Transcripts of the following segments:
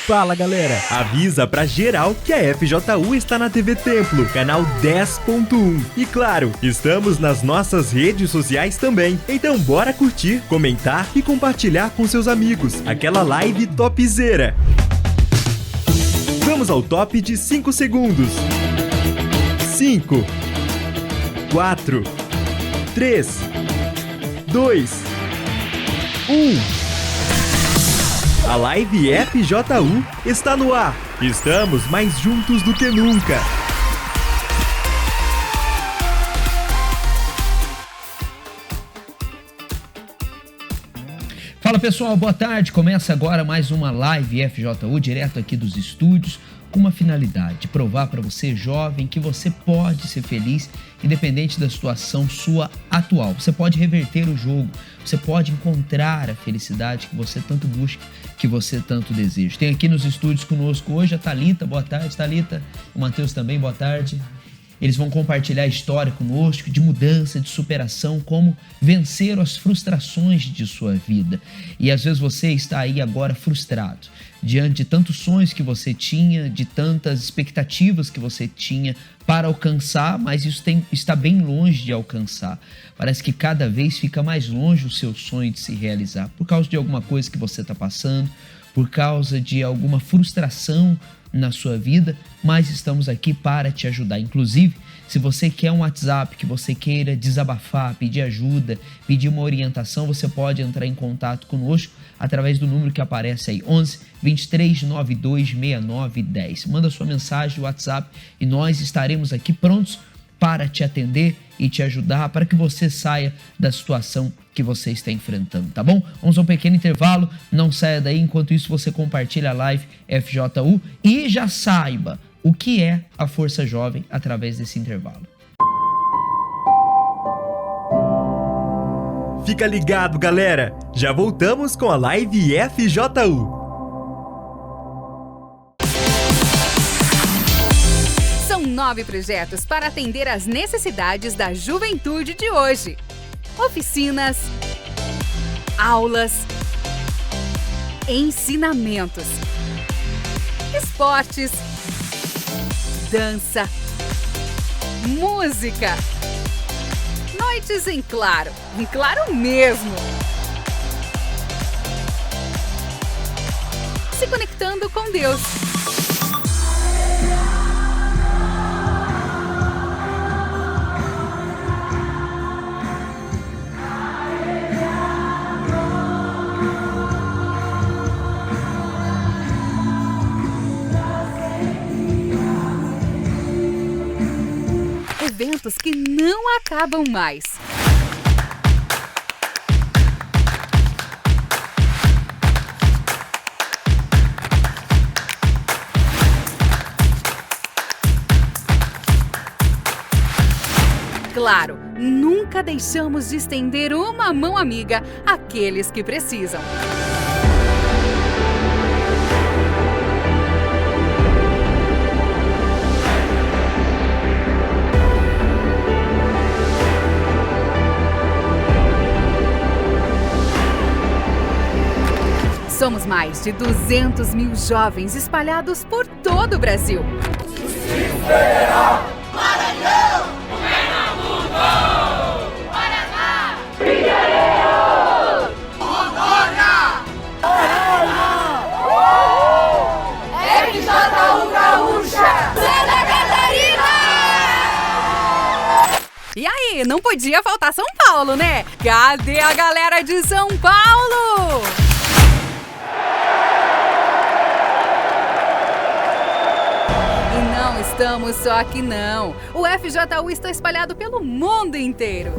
Fala galera, avisa pra geral que a FJU está na TV Templo, canal 10.1. E claro, estamos nas nossas redes sociais também. Então bora curtir, comentar e compartilhar com seus amigos aquela live topzera. Vamos ao top de 5 segundos. 5, 4, 3, 2, 1. A live FJU está no ar. Estamos mais juntos do que nunca. Fala pessoal, boa tarde. Começa agora mais uma live FJU direto aqui dos estúdios, com uma finalidade: provar para você, jovem, que você pode ser feliz independente da situação sua atual. Você pode reverter o jogo, você pode encontrar a felicidade que você tanto busca, que você tanto deseja. Tem aqui nos estúdios conosco hoje a Thalita. Boa tarde, Thalita. O Matheus também, boa tarde. Eles vão compartilhar a história conosco de mudança, de superação, como vencer as frustrações de sua vida. E às vezes você está aí agora frustrado, diante de tantos sonhos que você tinha, de tantas expectativas que você tinha para alcançar, mas isso está bem longe de alcançar. Parece que cada vez fica mais longe o seu sonho de se realizar, por causa de alguma coisa que você está passando, por causa de alguma frustração na sua vida, mas estamos aqui para te ajudar. Inclusive, se você quer um WhatsApp, que você queira desabafar, pedir ajuda, pedir uma orientação, você pode entrar em contato conosco através do número que aparece aí, 11 23 92 69 10. Manda sua mensagem no WhatsApp e nós estaremos aqui prontos para te atender e te ajudar para que você saia da situação que você está enfrentando, tá bom? Vamos a um pequeno intervalo, não saia daí, enquanto isso você compartilha a live FJU e já saiba o que é a Força Jovem através desse intervalo. Fica ligado, galera! Já voltamos com a live FJU. São 9 projetos para atender às necessidades da juventude de hoje. Oficinas, aulas, ensinamentos, esportes, dança, música, noites em claro mesmo. Se conectando com Deus. Eventos que não acabam mais. Claro, nunca deixamos de estender uma mão amiga àqueles que precisam. Somos mais de 200 mil jovens espalhados por todo o Brasil. Distrito Federal, Maranhão, Pernambuco, Paraná, Rio de Janeiro, Rondônia, Roraima, FJU Gaúcha, Santa Catarina. E aí, não podia faltar São Paulo, né? Cadê a galera de São Paulo? Estamos só aqui não. O FJU está espalhado pelo mundo inteiro.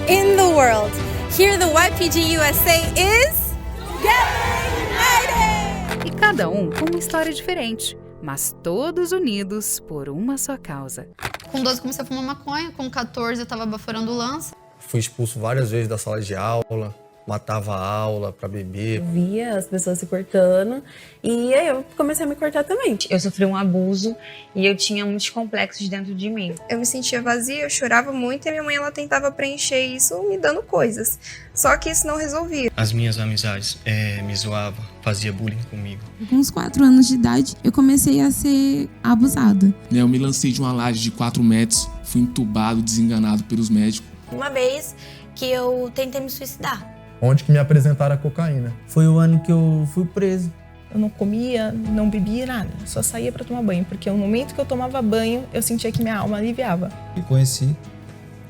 In the world, here the YPG USA is Getting United! E cada um com uma história diferente, mas todos unidos por uma só causa. Com 12 comecei a fumar maconha, com 14 eu tava baforando lança. Fui expulso várias vezes da sala de aula, matava a aula pra beber. Eu via as pessoas se cortando e aí eu comecei a me cortar também. Eu sofri um abuso e eu tinha muitos complexos dentro de mim. Eu me sentia vazia, eu chorava muito e a minha mãe ela tentava preencher isso me dando coisas. Só que isso não resolvia. As minhas amizades me zoavam, fazia bullying comigo. Com uns 4 anos de idade, eu comecei a ser abusada. Eu me lancei de uma laje de 4 metros, fui entubado, desenganado pelos médicos. Uma vez que eu tentei me suicidar. Onde que me apresentaram a cocaína. Foi o ano que eu fui preso. Eu não comia, não bebia nada, só saía para tomar banho, porque no momento que eu tomava banho, eu sentia que minha alma aliviava. E conheci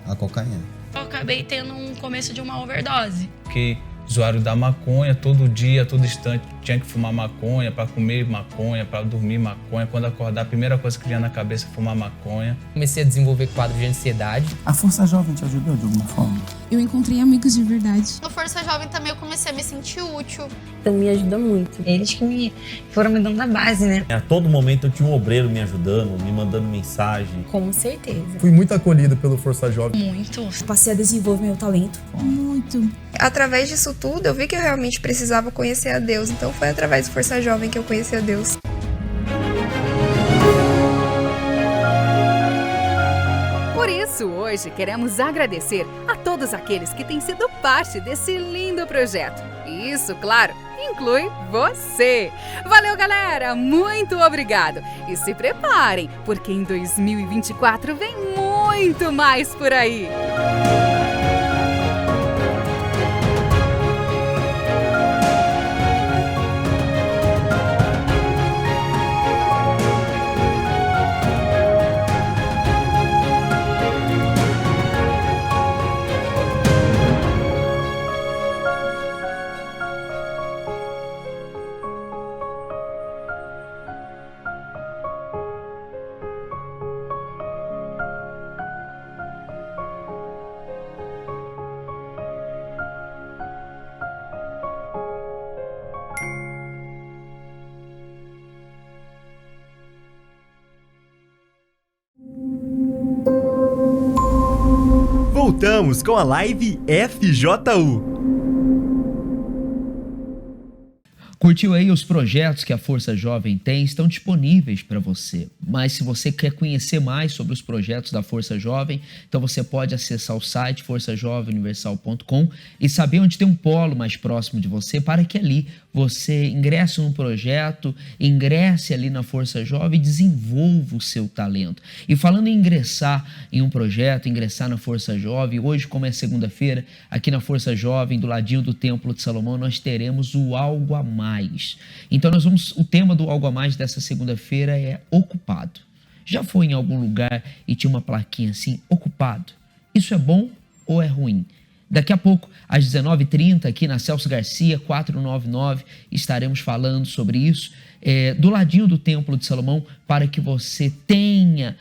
a cocaína. Eu acabei tendo um começo de uma overdose. Porque usuário da maconha, todo dia, todo instante, tinha que fumar maconha, para comer maconha, para dormir maconha. Quando acordar, a primeira coisa que vinha na cabeça é fumar maconha. Comecei a desenvolver quadro de ansiedade. A Força Jovem te ajudou de alguma forma? Eu encontrei amigos de verdade. No Força Jovem também eu comecei a me sentir útil. Então me ajuda muito. Eles que foram me dando a base, né? A todo momento eu tinha um obreiro me ajudando, me mandando mensagem. Com certeza. Fui muito acolhido pelo Força Jovem. Muito. Passei a desenvolver meu talento. Muito. Através disso tudo, eu vi que eu realmente precisava conhecer a Deus. Então foi através do Força Jovem que eu conheci a Deus. Por isso, hoje queremos agradecer a todos aqueles que têm sido parte desse lindo projeto. E isso, claro, inclui você. Valeu, galera! Muito obrigado! E se preparem, porque em 2024 vem muito mais por aí! Voltamos com a live FJU. Curtiu aí os projetos que a Força Jovem tem? Estão disponíveis para você. Mas se você quer conhecer mais sobre os projetos da Força Jovem, então você pode acessar o site forçajovemuniversal.com e saber onde tem um polo mais próximo de você, para que ali você ingresse num projeto, ingresse ali na Força Jovem e desenvolva o seu talento. E falando em ingressar em um projeto, ingressar na Força Jovem, hoje, como é segunda-feira, aqui na Força Jovem, do ladinho do Templo de Salomão, nós teremos o Algo a Mais. Então o tema do Algo a Mais dessa segunda-feira é ocupado. Já foi em algum lugar e tinha uma plaquinha assim, ocupado? Isso é bom ou é ruim? Daqui a pouco, às 19h30, aqui na Celso Garcia, 499, estaremos falando sobre isso, do ladinho do Templo de Salomão, para que você tenha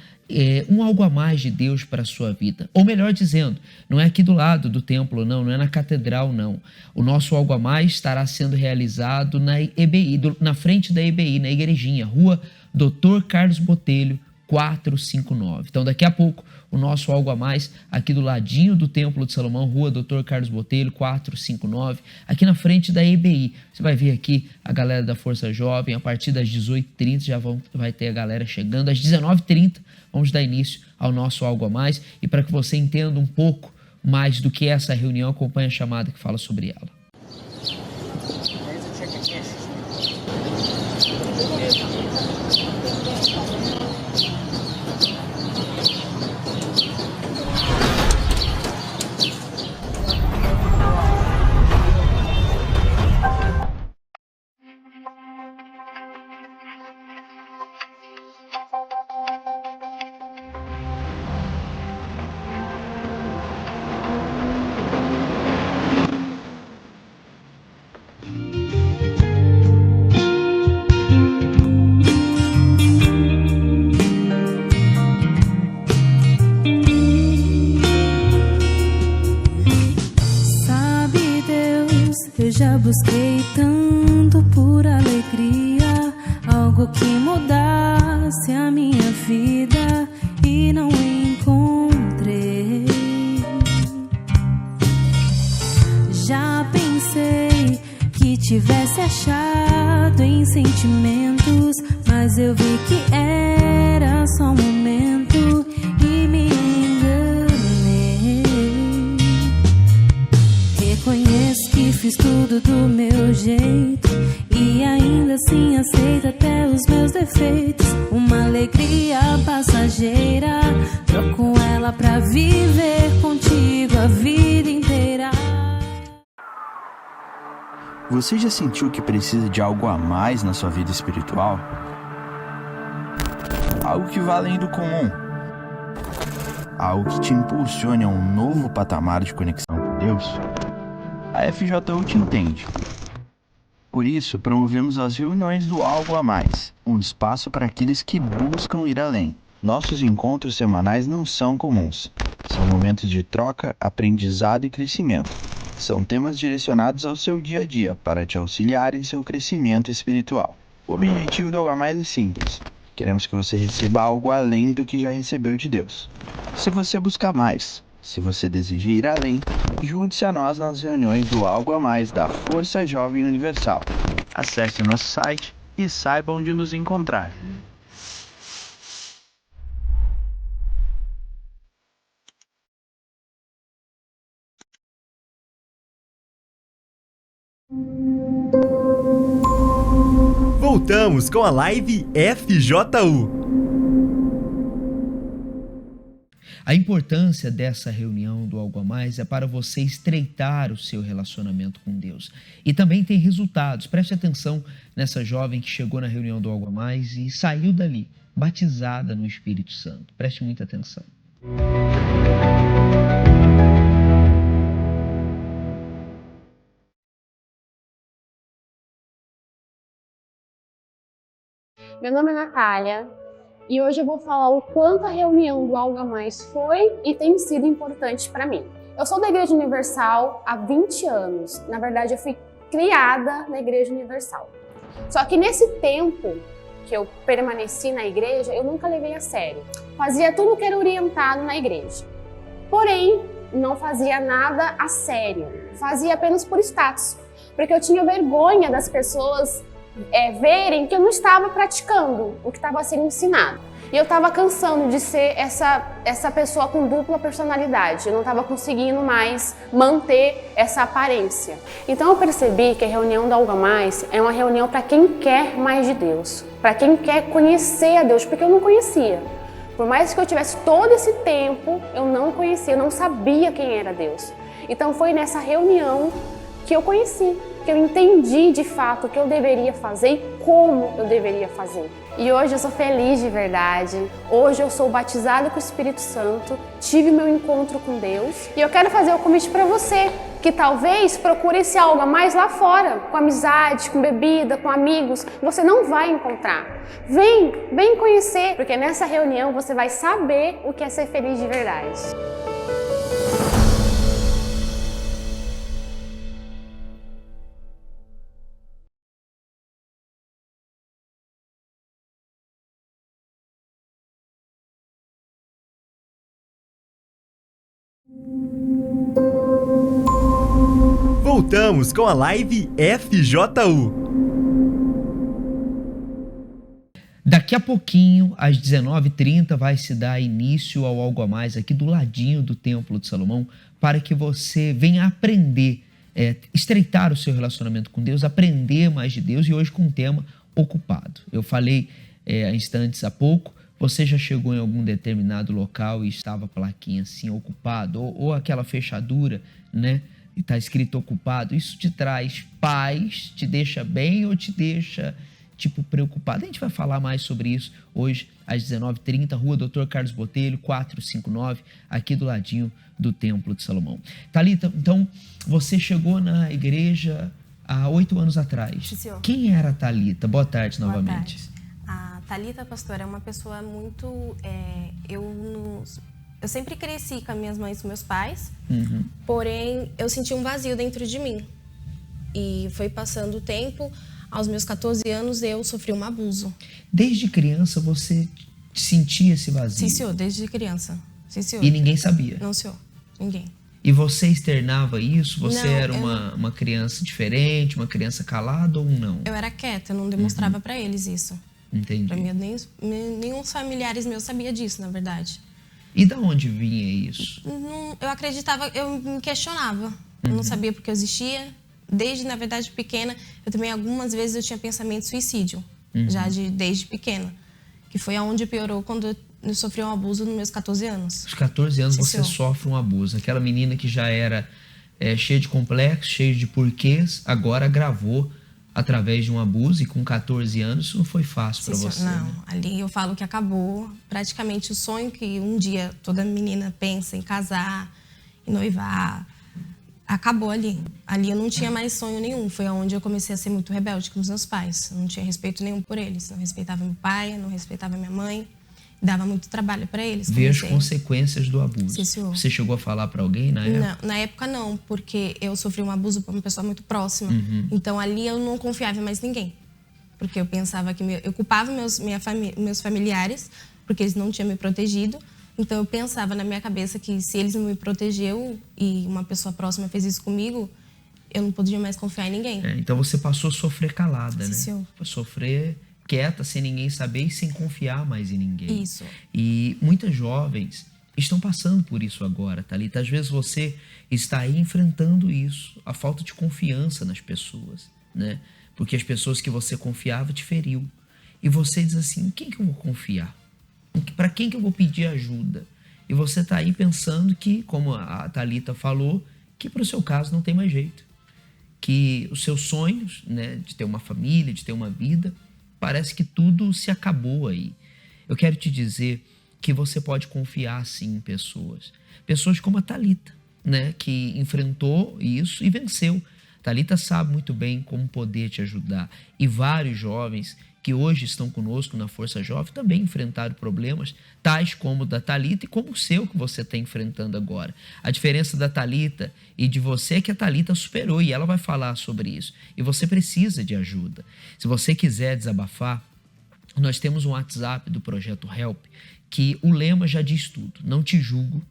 um algo a mais de Deus para a sua vida. Ou melhor dizendo, não é aqui do lado do templo, não é na catedral, não. O nosso algo a mais estará sendo realizado na EBI, na frente da EBI, na igrejinha, Rua Dr. Carlos Botelho, 459. Então, daqui a pouco, o nosso Algo a Mais, aqui do ladinho do Templo de Salomão, Rua Dr. Carlos Botelho, 459, aqui na frente da EBI. Você vai ver aqui a galera da Força Jovem, a partir das 18h30 já vai ter a galera chegando. Às 19h30, vamos dar início ao nosso Algo a Mais. E para que você entenda um pouco mais do que é essa reunião, acompanhe a chamada que fala sobre ela. Já busquei tanto por alegria, algo que mudasse a minha vida. e não encontrei. Já pensei que tivesse achado em sentimentos, mas eu vi que era só um momento e me enganei. Reconheço que fiz tudo do meu jeito e ainda assim aceito até os meus defeitos. Uma alegria passageira, troco ela pra viver contigo a vida inteira. Você já sentiu que precisa de algo a mais na sua vida espiritual? Algo que vá além do comum. Algo que te impulsione a um novo patamar de conexão com Deus? A FJU te entende. Por isso, promovemos as reuniões do Algo a Mais, um espaço para aqueles que buscam ir além. Nossos encontros semanais não são comuns. São momentos de troca, aprendizado e crescimento. São temas direcionados ao seu dia a dia para te auxiliar em seu crescimento espiritual. O objetivo do Algo a Mais é simples. Queremos que você receba algo além do que já recebeu de Deus. Se você buscar mais, se você deseja ir além, junte-se a nós nas reuniões do Algo a Mais da Força Jovem Universal. Acesse o nosso site e saiba onde nos encontrar. Voltamos com a live FJU. A importância dessa reunião do Algo a Mais é para você estreitar o seu relacionamento com Deus. E também tem resultados. Preste atenção nessa jovem que chegou na reunião do Algo a Mais e saiu dali, batizada no Espírito Santo. Preste muita atenção. Meu nome é Natália e hoje eu vou falar o quanto a reunião do Algo a Mais foi e tem sido importante para mim. Eu sou da Igreja Universal há 20 anos. Na verdade, eu fui criada na Igreja Universal. Só que nesse tempo que eu permaneci na igreja, eu nunca levei a sério. Fazia tudo que era orientado na igreja. Porém, não fazia nada a sério. Fazia apenas por status. Porque eu tinha vergonha das pessoas verem que eu não estava praticando o que estava sendo ensinado. E eu estava cansando de ser essa pessoa com dupla personalidade. Eu não estava conseguindo mais manter essa aparência. Então eu percebi que a reunião da Algo a Mais é uma reunião para quem quer mais de Deus. Para quem quer conhecer a Deus, porque eu não conhecia. Por mais que eu tivesse todo esse tempo, eu não conhecia, eu não sabia quem era Deus. Então foi nessa reunião que eu conheci, que eu entendi de fato o que eu deveria fazer e como eu deveria fazer. E hoje eu sou feliz de verdade, hoje eu sou batizada com o Espírito Santo, tive meu encontro com Deus e eu quero fazer o convite para você, que talvez procure esse algo a mais lá fora, com amizade, com bebida, com amigos, você não vai encontrar. Vem conhecer, porque nessa reunião você vai saber o que é ser feliz de verdade. Voltamos com a live FJU. Daqui a pouquinho, às 19h30, vai se dar início ao Algo a Mais aqui do ladinho do Templo de Salomão, para que você venha aprender, estreitar o seu relacionamento com Deus, aprender mais de Deus, e hoje com o tema ocupado. Eu falei há instantes há pouco, você já chegou em algum determinado local e estava a plaquinha assim, ocupado, ou aquela fechadura, né? E está escrito ocupado. Isso te traz paz, te deixa bem ou te deixa, preocupado? A gente vai falar mais sobre isso hoje, às 19h30, Rua Dr. Carlos Botelho, 459, aqui do ladinho do Templo de Salomão. Thalita, então, você chegou na igreja há 8 anos atrás. Senhor. Quem era a Thalita? Boa tarde novamente. Boa tarde. A Thalita, pastor, é uma pessoa muito... Eu sempre cresci com as minhas mães e com meus pais, porém eu senti um vazio dentro de mim. E foi passando o tempo, aos meus 14 anos eu sofri um abuso. Desde criança você sentia esse vazio? Sim, senhor, desde criança. Sim, senhor. E ninguém sabia? Não, senhor. Ninguém. E você externava isso? Você Não, era uma criança diferente, uma criança calada ou não? Eu era quieta, eu não demonstrava pra eles isso. Entendi. Pra mim, nenhum familiares meus sabia disso, na verdade. E da onde vinha isso? Eu acreditava, eu me questionava. Eu não sabia porque eu existia. Desde, na verdade, pequena, eu também algumas vezes eu tinha pensamento de suicídio. Já desde pequena. Que foi aonde piorou quando eu sofri um abuso nos meus 14 anos. Aos 14 anos Sim, você senhor. sofre um abuso. Aquela menina que já era cheia de complexos, cheia de porquês, agora agravou através de um abuso, e com 14 anos isso não foi fácil para você. Não, né? ali eu falo que acabou praticamente o sonho que um dia toda menina pensa em casar, em noivar. Acabou ali. Ali eu não tinha mais sonho nenhum. Foi onde eu comecei a ser muito rebelde com os meus pais. Eu não tinha respeito nenhum por eles. Não respeitava meu pai, não respeitava minha mãe. Dava muito trabalho para eles. Ver as consequências do abuso. Sim, senhor. Você chegou a falar para alguém na época? Não, na época não, porque eu sofri um abuso por uma pessoa muito próxima. Então ali eu não confiava em mais ninguém. Porque eu pensava que eu culpava meus familiares, porque eles não tinham me protegido. Então eu pensava na minha cabeça que se eles não me protegeram e uma pessoa próxima fez isso comigo, eu não podia mais confiar em ninguém. Então você passou a sofrer calada, né? Senhor. Pra sofrer quieta, sem ninguém saber e sem confiar mais em ninguém. Isso. E muitas jovens estão passando por isso agora, Thalita. Às vezes você está aí enfrentando isso, a falta de confiança nas pessoas, né? Porque as pessoas que você confiava te feriu. E você diz assim, quem que eu vou confiar? Para quem que eu vou pedir ajuda? E você está aí pensando que, como a Thalita falou, que para o seu caso não tem mais jeito. Que os seus sonhos, né, de ter uma família, de ter uma vida, parece que tudo se acabou aí. Eu quero te dizer que você pode confiar sim em pessoas. Pessoas como a Thalita, né, que enfrentou isso e venceu. Thalita sabe muito bem como poder te ajudar. E vários jovens que hoje estão conosco na Força Jovem também enfrentaram problemas, tais como o da Thalita e como o seu que você está enfrentando agora. A diferença da Thalita e de você é que a Thalita superou e ela vai falar sobre isso. E você precisa de ajuda. Se você quiser desabafar, nós temos um WhatsApp do Projeto Help que o lema já diz tudo. Não te julgo,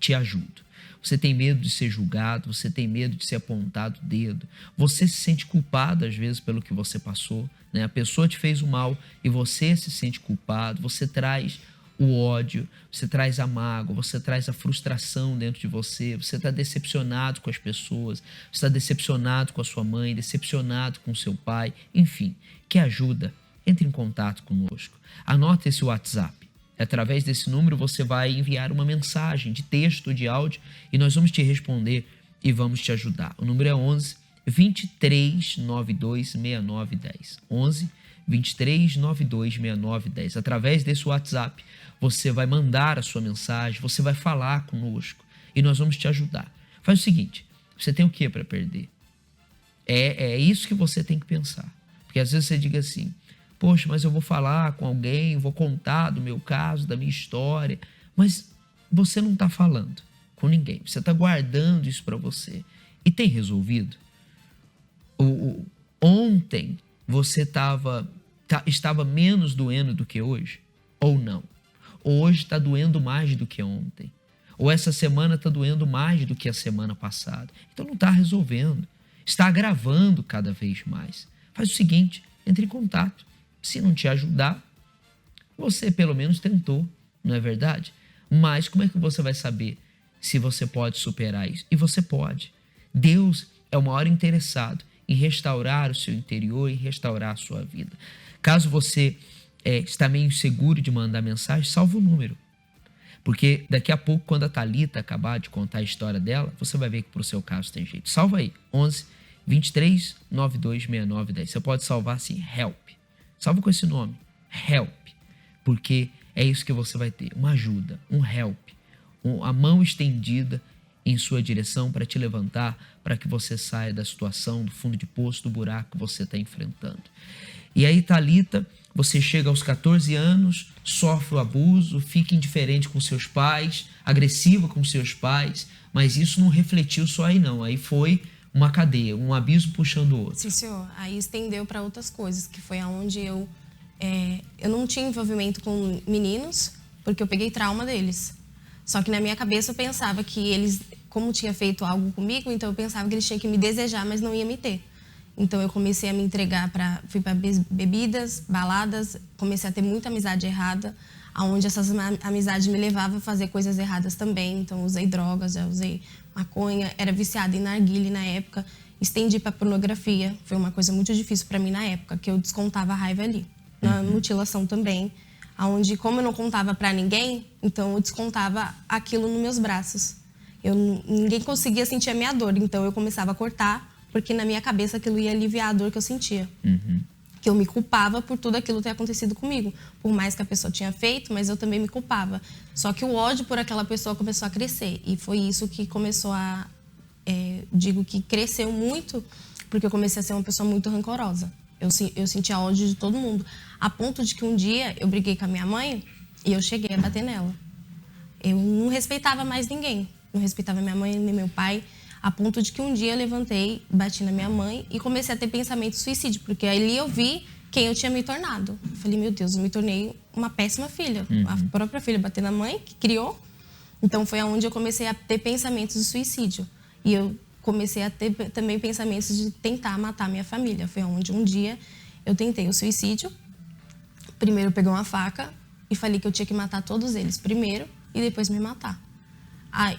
te ajudo. Você tem medo de ser julgado, você tem medo de ser apontado o dedo, você se sente culpado às vezes pelo que você passou, né? A pessoa te fez o mal e você se sente culpado, você traz o ódio, você traz a mágoa, você traz a frustração dentro de você, você está decepcionado com as pessoas, você está decepcionado com a sua mãe, decepcionado com o seu pai, enfim, quer ajuda? Entre em contato conosco, anota esse WhatsApp. Através desse número você vai enviar uma mensagem de texto ou de áudio e nós vamos te responder e vamos te ajudar. O número é 11 23 92 6910. 11 23 92 6910. Através desse WhatsApp você vai mandar a sua mensagem, você vai falar conosco e nós vamos te ajudar. Faz o seguinte, você tem o que para perder? É isso que você tem que pensar. Porque às vezes você diga assim, poxa, mas eu vou falar com alguém, vou contar do meu caso, da minha história. Mas você não está falando com ninguém. Você está guardando isso para você. E tem resolvido? Ontem você estava menos doendo do que hoje? Ou não? Ou hoje está doendo mais do que ontem? Ou essa semana está doendo mais do que a semana passada? Então não está resolvendo. Está agravando cada vez mais. Faz o seguinte, entre em contato. Se não te ajudar, você pelo menos tentou, não é verdade? Mas como é que você vai saber se você pode superar isso? E você pode. Deus é o maior interessado em restaurar o seu interior e restaurar a sua vida. Caso você está meio inseguro de mandar mensagem, salva o número. Porque daqui a pouco, quando a Thalita acabar de contar a história dela, você vai ver que para o seu caso tem jeito. Salva aí, 11 23 92 6910. Você pode salvar assim, Help. Salva com esse nome, Help, porque é isso que você vai ter, uma ajuda, um help, a mão estendida em sua direção para te levantar, para que você saia da situação, do fundo de poço, do buraco que você está enfrentando. E aí, Thalita, você chega aos 14 anos, sofre o abuso, fica indiferente com seus pais, agressiva com seus pais, mas isso não refletiu só aí não, aí foi uma cadeia, um abismo puxando o outro. Sim, senhor. Aí estendeu para outras coisas, que foi aonde eu eu não tinha envolvimento com meninos, porque eu peguei trauma deles. Só que na minha cabeça eu pensava que eles, como tinha feito algo comigo, então eu pensava que eles tinham que me desejar, mas não ia me ter. Então eu comecei a me entregar fui para bebidas, baladas, comecei a ter muita amizade errada, onde essas amizades me levavam a fazer coisas erradas também. Então eu usei drogas, já usei maconha, era viciada em narguilé na época, estendi para pornografia, foi uma coisa muito difícil para mim na época, que eu descontava a raiva ali. Na mutilação também, onde como eu não contava para ninguém, então eu descontava aquilo nos meus braços. Ninguém conseguia sentir a minha dor, então eu começava a cortar, porque na minha cabeça aquilo ia aliviar a dor que eu sentia. Que eu me culpava por tudo aquilo ter acontecido comigo. Por mais que a pessoa tinha feito, mas eu também me culpava. Só que o ódio por aquela pessoa começou a crescer. E foi isso que começou a... digo que cresceu muito, porque eu comecei a ser uma pessoa muito rancorosa. Eu sentia ódio de todo mundo. A ponto de que um dia eu briguei com a minha mãe e eu cheguei a bater nela. Eu não respeitava mais ninguém. Não respeitava minha mãe nem meu pai. A ponto de que um dia eu levantei, bati na minha mãe e comecei a ter pensamento de suicídio. Porque ali eu vi quem eu tinha me tornado. Eu falei, meu Deus, eu me tornei uma péssima filha. A própria filha bater na mãe, que criou. Então foi onde eu comecei a ter pensamentos de suicídio. E eu comecei a ter também pensamentos de tentar matar minha família. Foi onde um dia eu tentei o suicídio. Primeiro eu peguei uma faca e falei que eu tinha que matar todos eles primeiro e depois me matar.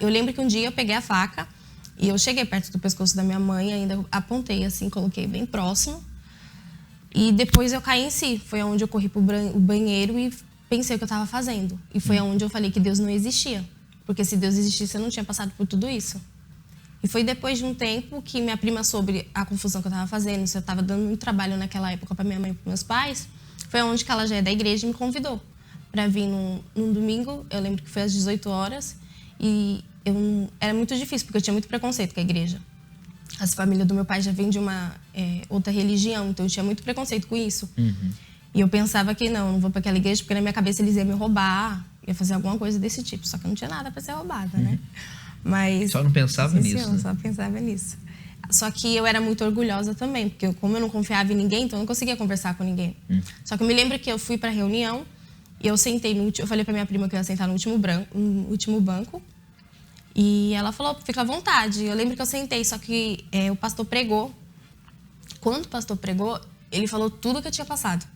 Eu lembro que um dia eu peguei a faca e eu cheguei perto do pescoço da minha mãe, ainda apontei assim, coloquei bem próximo. E depois eu caí em si. Foi onde eu corri pro banheiro e pensei o que eu estava fazendo. E foi onde eu falei que Deus não existia. Porque se Deus existisse, eu não tinha passado por tudo isso. E foi depois de um tempo que minha prima soube a confusão que eu estava fazendo, se eu estava dando muito trabalho naquela época para minha mãe e para meus pais, foi onde que ela já é da igreja e me convidou para vir num domingo. Eu lembro que foi às 18 horas e era muito difícil, porque eu tinha muito preconceito com a igreja. As famílias do meu pai já vêm de uma outra religião, então eu tinha muito preconceito com isso. E eu pensava que não vou para aquela igreja, porque na minha cabeça eles iam me roubar, ia fazer alguma coisa desse tipo. Só que eu não tinha nada para ser roubada, né? Mas só não pensava nisso, né? Só pensava nisso. Só que eu era muito orgulhosa também, porque como eu não confiava em ninguém, então eu não conseguia conversar com ninguém. Só que eu me lembro que eu fui para a reunião e eu sentei eu falei para minha prima que eu ia sentar no último banco. E ela falou, fica à vontade. Eu lembro que eu sentei, só que o pastor pregou. Quando o pastor pregou, ele falou tudo o que eu tinha passado.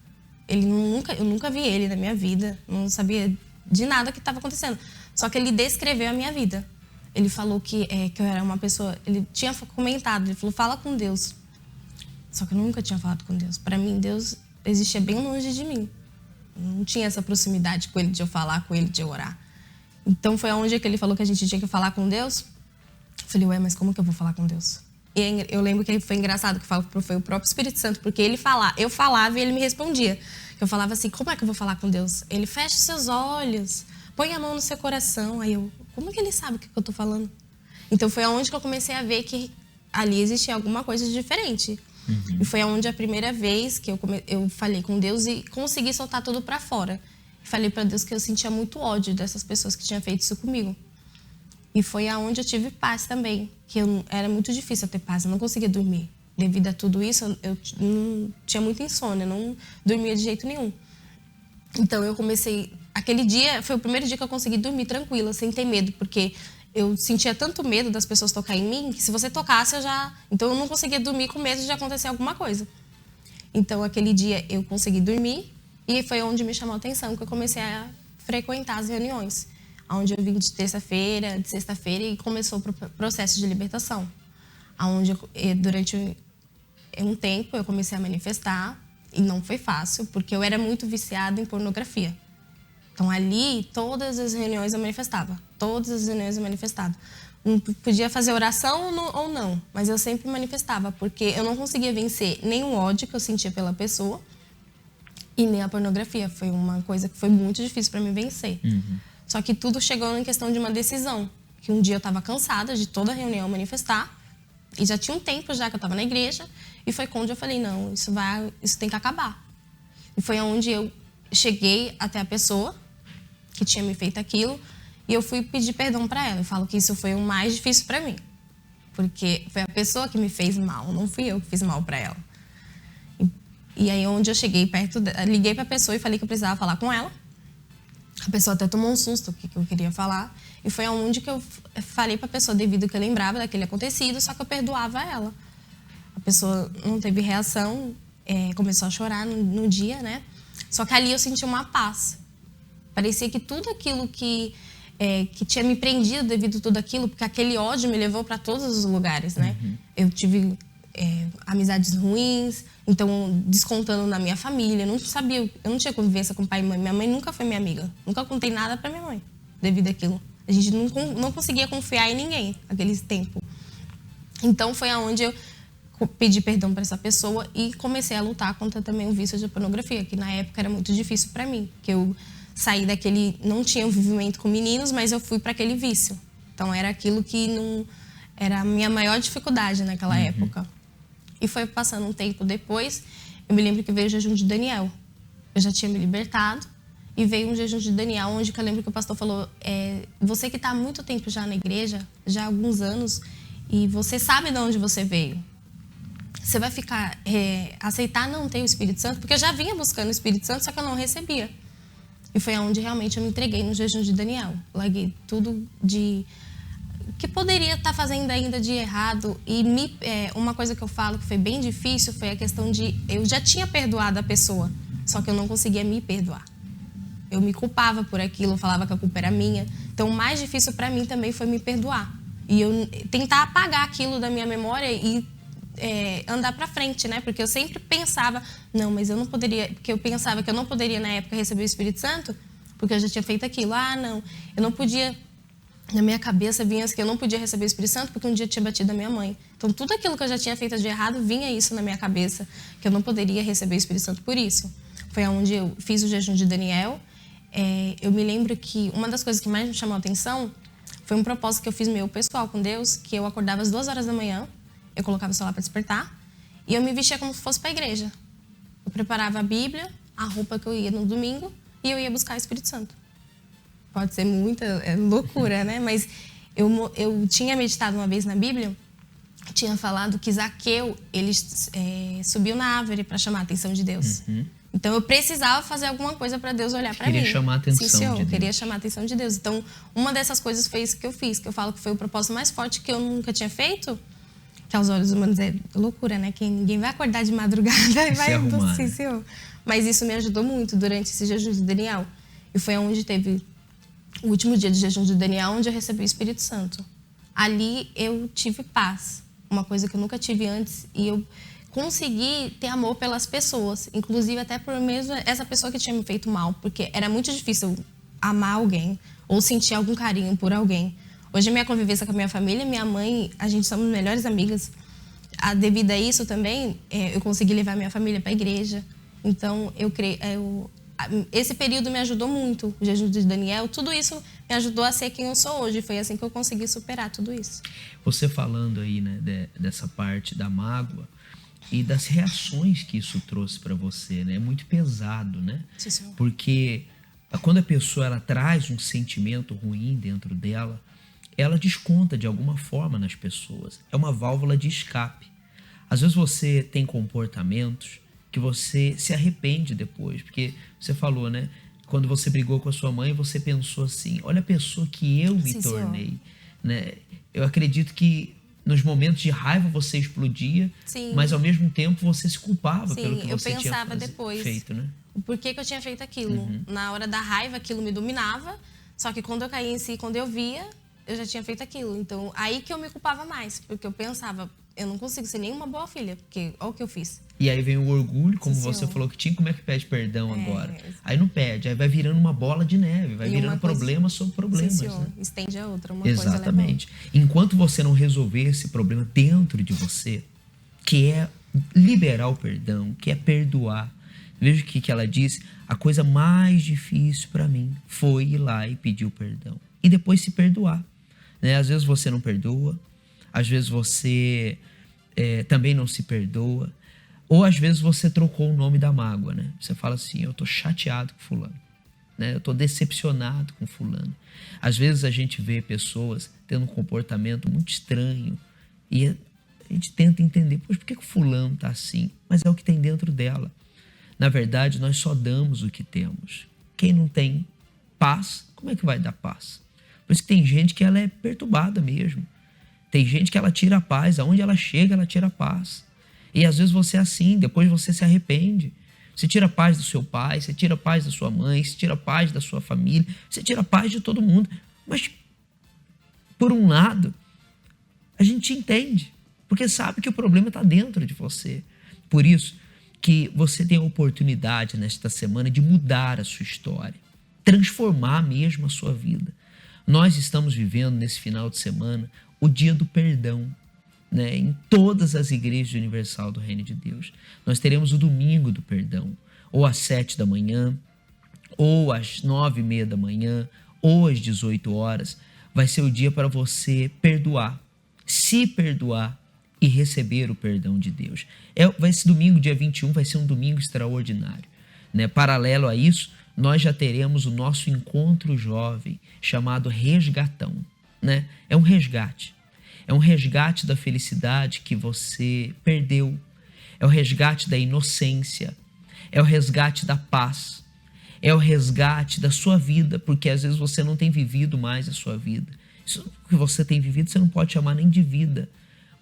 Eu nunca vi ele na minha vida, não sabia de nada que estava acontecendo. Só que ele descreveu a minha vida. Ele falou que eu era uma pessoa... Ele tinha comentado, ele falou, fala com Deus. Só que eu nunca tinha falado com Deus. Para mim, Deus existia bem longe de mim. Não tinha essa proximidade com ele, de eu falar com ele, de eu orar. Então, foi onde que ele falou que a gente tinha que falar com Deus. Eu falei, ué, mas como que eu vou falar com Deus? E eu lembro que foi engraçado, que foi o próprio Espírito Santo, porque eu falava e ele me respondia. Eu falava assim, como é que eu vou falar com Deus? Ele, fecha os seus olhos, põe a mão no seu coração. Aí eu, como que ele sabe o que eu tô falando? Então, foi onde que eu comecei a ver que ali existia alguma coisa diferente. E foi onde a primeira vez que eu falei com Deus e consegui soltar tudo para fora. Falei para Deus que eu sentia muito ódio dessas pessoas que tinham feito isso comigo. E foi aonde eu tive paz também, que era muito difícil eu ter paz, eu não conseguia dormir. Devido a tudo isso, eu não tinha muita insônia, não dormia de jeito nenhum. Então eu comecei... Aquele dia foi o primeiro dia que eu consegui dormir tranquila, sem ter medo, porque eu sentia tanto medo das pessoas tocarem em mim, que se você tocasse eu já... Então eu não conseguia dormir com medo de acontecer alguma coisa. Então aquele dia eu consegui dormir. E foi onde me chamou a atenção, que eu comecei a frequentar as reuniões. Onde eu vim de terça-feira, de sexta-feira, e começou o processo de libertação. Onde durante um tempo eu comecei a manifestar, e não foi fácil, porque eu era muito viciada em pornografia. Então ali, todas as reuniões eu manifestava. Todas as reuniões eu manifestava. Não podia fazer oração ou não, mas eu sempre manifestava, porque eu não conseguia vencer nem o ódio que eu sentia pela pessoa, e nem a pornografia. Foi uma coisa que foi muito difícil para mim vencer. Só que tudo chegou em questão de uma decisão. Que um dia eu estava cansada de toda a reunião manifestar. E já tinha um tempo já que eu estava na igreja. E foi quando eu falei, não, isso tem que acabar. E foi onde eu cheguei até a pessoa que tinha me feito aquilo. E eu fui pedir perdão para ela. Eu falo que isso foi o mais difícil para mim. Porque foi a pessoa que me fez mal, não fui eu que fiz mal para ela. E aí, onde eu cheguei perto, liguei pra pessoa e falei que eu precisava falar com ela. A pessoa até tomou um susto, o que eu queria falar. E foi onde que eu falei pra pessoa, devido que eu lembrava daquele acontecido, só que eu perdoava ela. A pessoa não teve reação, começou a chorar no dia, né? Só que ali eu senti uma paz. Parecia que tudo aquilo que tinha me prendido devido a tudo aquilo, porque aquele ódio me levou para todos os lugares, né? Eu tive amizades ruins, então descontando na minha família, eu não tinha convivência com pai e mãe. Minha mãe nunca foi minha amiga, nunca contei nada para minha mãe devido àquilo. A gente não conseguia confiar em ninguém naquele tempo. Então foi aonde eu pedi perdão para essa pessoa e comecei a lutar contra também o vício de pornografia, que na época era muito difícil para mim, que eu saí daquele, não tinha envolvimento com meninos, mas eu fui para aquele vício. Então era aquilo que não era a minha maior dificuldade naquela época. E foi passando um tempo depois, eu me lembro que veio o jejum de Daniel. Eu já tinha me libertado e veio um jejum de Daniel, onde eu lembro que o pastor falou, você que está há muito tempo já na igreja, já há alguns anos, e você sabe de onde você veio. Você vai ficar, aceitar não ter o Espírito Santo? Porque eu já vinha buscando o Espírito Santo, só que eu não recebia. E foi onde realmente eu me entreguei no jejum de Daniel. Larguei tudo que poderia estar fazendo ainda de errado. E uma coisa que eu falo que foi bem difícil foi a questão de... Eu já tinha perdoado a pessoa, só que eu não conseguia me perdoar. Eu me culpava por aquilo, falava que a culpa era minha. Então o mais difícil para mim também foi me perdoar. E eu tentar apagar aquilo da minha memória e andar para frente, né? Porque eu sempre pensava, não, mas eu não poderia, porque eu pensava que eu não poderia na época receber o Espírito Santo, porque eu já tinha feito aquilo. Não, eu não podia, na minha cabeça vinha que eu não podia receber o Espírito Santo porque um dia eu tinha batido a minha mãe. Então tudo aquilo que eu já tinha feito de errado, vinha isso na minha cabeça, que eu não poderia receber o Espírito Santo por isso. Foi onde eu fiz o jejum de Daniel. Eu me lembro que uma das coisas que mais me chamou a atenção foi um propósito que eu fiz meu pessoal com Deus, que eu acordava às 2 horas da manhã, eu colocava o celular para despertar e eu me vestia como se fosse para a igreja. Eu preparava a Bíblia, a roupa que eu ia no domingo e eu ia buscar o Espírito Santo. Pode ser muita loucura, né? Mas eu tinha meditado uma vez na Bíblia, tinha falado que Zaqueu, ele subiu na árvore para chamar a atenção de Deus. Então eu precisava fazer alguma coisa para Deus olhar para mim. Queria chamar a atenção de Deus. Queria chamar a atenção de Deus. Então uma dessas coisas foi isso que eu fiz, que eu falo que foi o propósito mais forte que eu nunca tinha feito. Que aos olhos humanos é loucura, né? Que ninguém vai acordar de madrugada e vai arrumar, sim, senhor. Mas isso me ajudou muito durante esse jejum de Daniel. E foi onde teve o último dia de jejum de Daniel, onde eu recebi o Espírito Santo. Ali eu tive paz, uma coisa que eu nunca tive antes. E eu consegui ter amor pelas pessoas, inclusive até por mesmo essa pessoa que tinha me feito mal, porque era muito difícil amar alguém ou sentir algum carinho por alguém. Hoje a minha convivência com a minha família, minha mãe, a gente somos melhores amigas. Devido a isso também, eu consegui levar minha família para a igreja. Então, esse período me ajudou muito. O jejum de Daniel, tudo isso me ajudou a ser quem eu sou hoje. Foi assim que eu consegui superar tudo isso. Você falando aí, né, dessa parte da mágoa e das reações que isso trouxe para você, né? É muito pesado, né? Sim, senhor. Porque quando a pessoa ela traz um sentimento ruim dentro dela, ela desconta de alguma forma nas pessoas. É uma válvula de escape. Às vezes você tem comportamentos que você se arrepende depois, porque você falou, né? Quando você brigou com a sua mãe, você pensou assim, olha a pessoa que eu me tornei, né? Eu acredito que nos momentos de raiva você explodia, mas ao mesmo tempo você se culpava pelo que você tinha feito, né? Por que eu tinha feito aquilo? Na hora da raiva, aquilo me dominava, só que quando eu caía em si, quando eu via, eu já tinha feito aquilo. Então, aí que eu me culpava mais. Porque eu pensava, eu não consigo ser nenhuma boa filha. Porque olha o que eu fiz. E aí vem o orgulho, como você falou que tinha. Como é que pede perdão agora? Aí não pede. Aí vai virando uma bola de neve. Vai virando problema sobre problemas. Sim, senhor. Né? Estende a outra. Exatamente. Enquanto você não resolver esse problema dentro de você, que é liberar o perdão, que é perdoar. Veja o que ela disse. A coisa mais difícil para mim foi ir lá e pedir o perdão. E depois se perdoar. Né? Às vezes você não perdoa, às vezes você também não se perdoa, ou às vezes você trocou o nome da mágoa, né? Você fala assim, eu tô chateado com fulano, né? Eu tô decepcionado com fulano. Às vezes a gente vê pessoas tendo um comportamento muito estranho e a gente tenta entender, poxa, por que o fulano tá assim? Mas é o que tem dentro dela. Na verdade, nós só damos o que temos. Quem não tem paz, como é que vai dar paz? Por isso que tem gente que ela é perturbada mesmo. Tem gente que ela tira a paz, aonde ela chega, ela tira a paz. E às vezes você é assim, depois você se arrepende. Você tira a paz do seu pai, você tira a paz da sua mãe, você tira a paz da sua família, você tira a paz de todo mundo. Mas, por um lado, a gente entende, porque sabe que o problema está dentro de você. Por isso que você tem a oportunidade nesta semana de mudar a sua história, transformar mesmo a sua vida. Nós estamos vivendo nesse final de semana o dia do perdão, né? Em todas as igrejas universal do Reino de Deus. Nós teremos o domingo do perdão, ou às 7 da manhã, ou às 9h30 da manhã, ou às 18 horas. Vai ser o dia para você perdoar, se perdoar e receber o perdão de Deus. Esse domingo, dia 21, vai ser um domingo extraordinário, né? Paralelo a isso, nós já teremos o nosso encontro jovem, chamado Resgatão, né? É um resgate. É um resgate da felicidade que você perdeu. É o resgate da inocência. É o resgate da paz. É o resgate da sua vida, porque às vezes você não tem vivido mais a sua vida. Isso que você tem vivido, você não pode chamar nem de vida.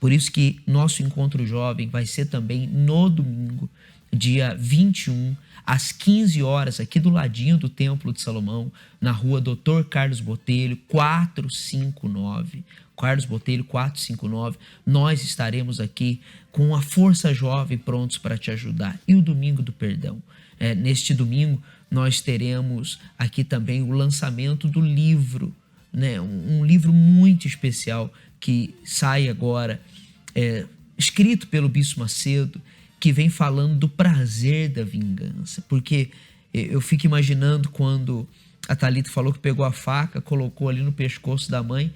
Por isso que nosso encontro jovem vai ser também no domingo, dia 21, às 15 horas, aqui do ladinho do Templo de Salomão, na rua Dr. Carlos Botelho, 459. Carlos Botelho, 459. Nós estaremos aqui com a Força Jovem prontos para te ajudar. E o Domingo do Perdão. Neste domingo, nós teremos aqui também o lançamento do livro, né? Um livro muito especial que sai agora, escrito pelo Bispo Macedo, que vem falando do prazer da vingança. Porque eu fico imaginando quando a Thalita falou que pegou a faca, colocou ali no pescoço da mãe,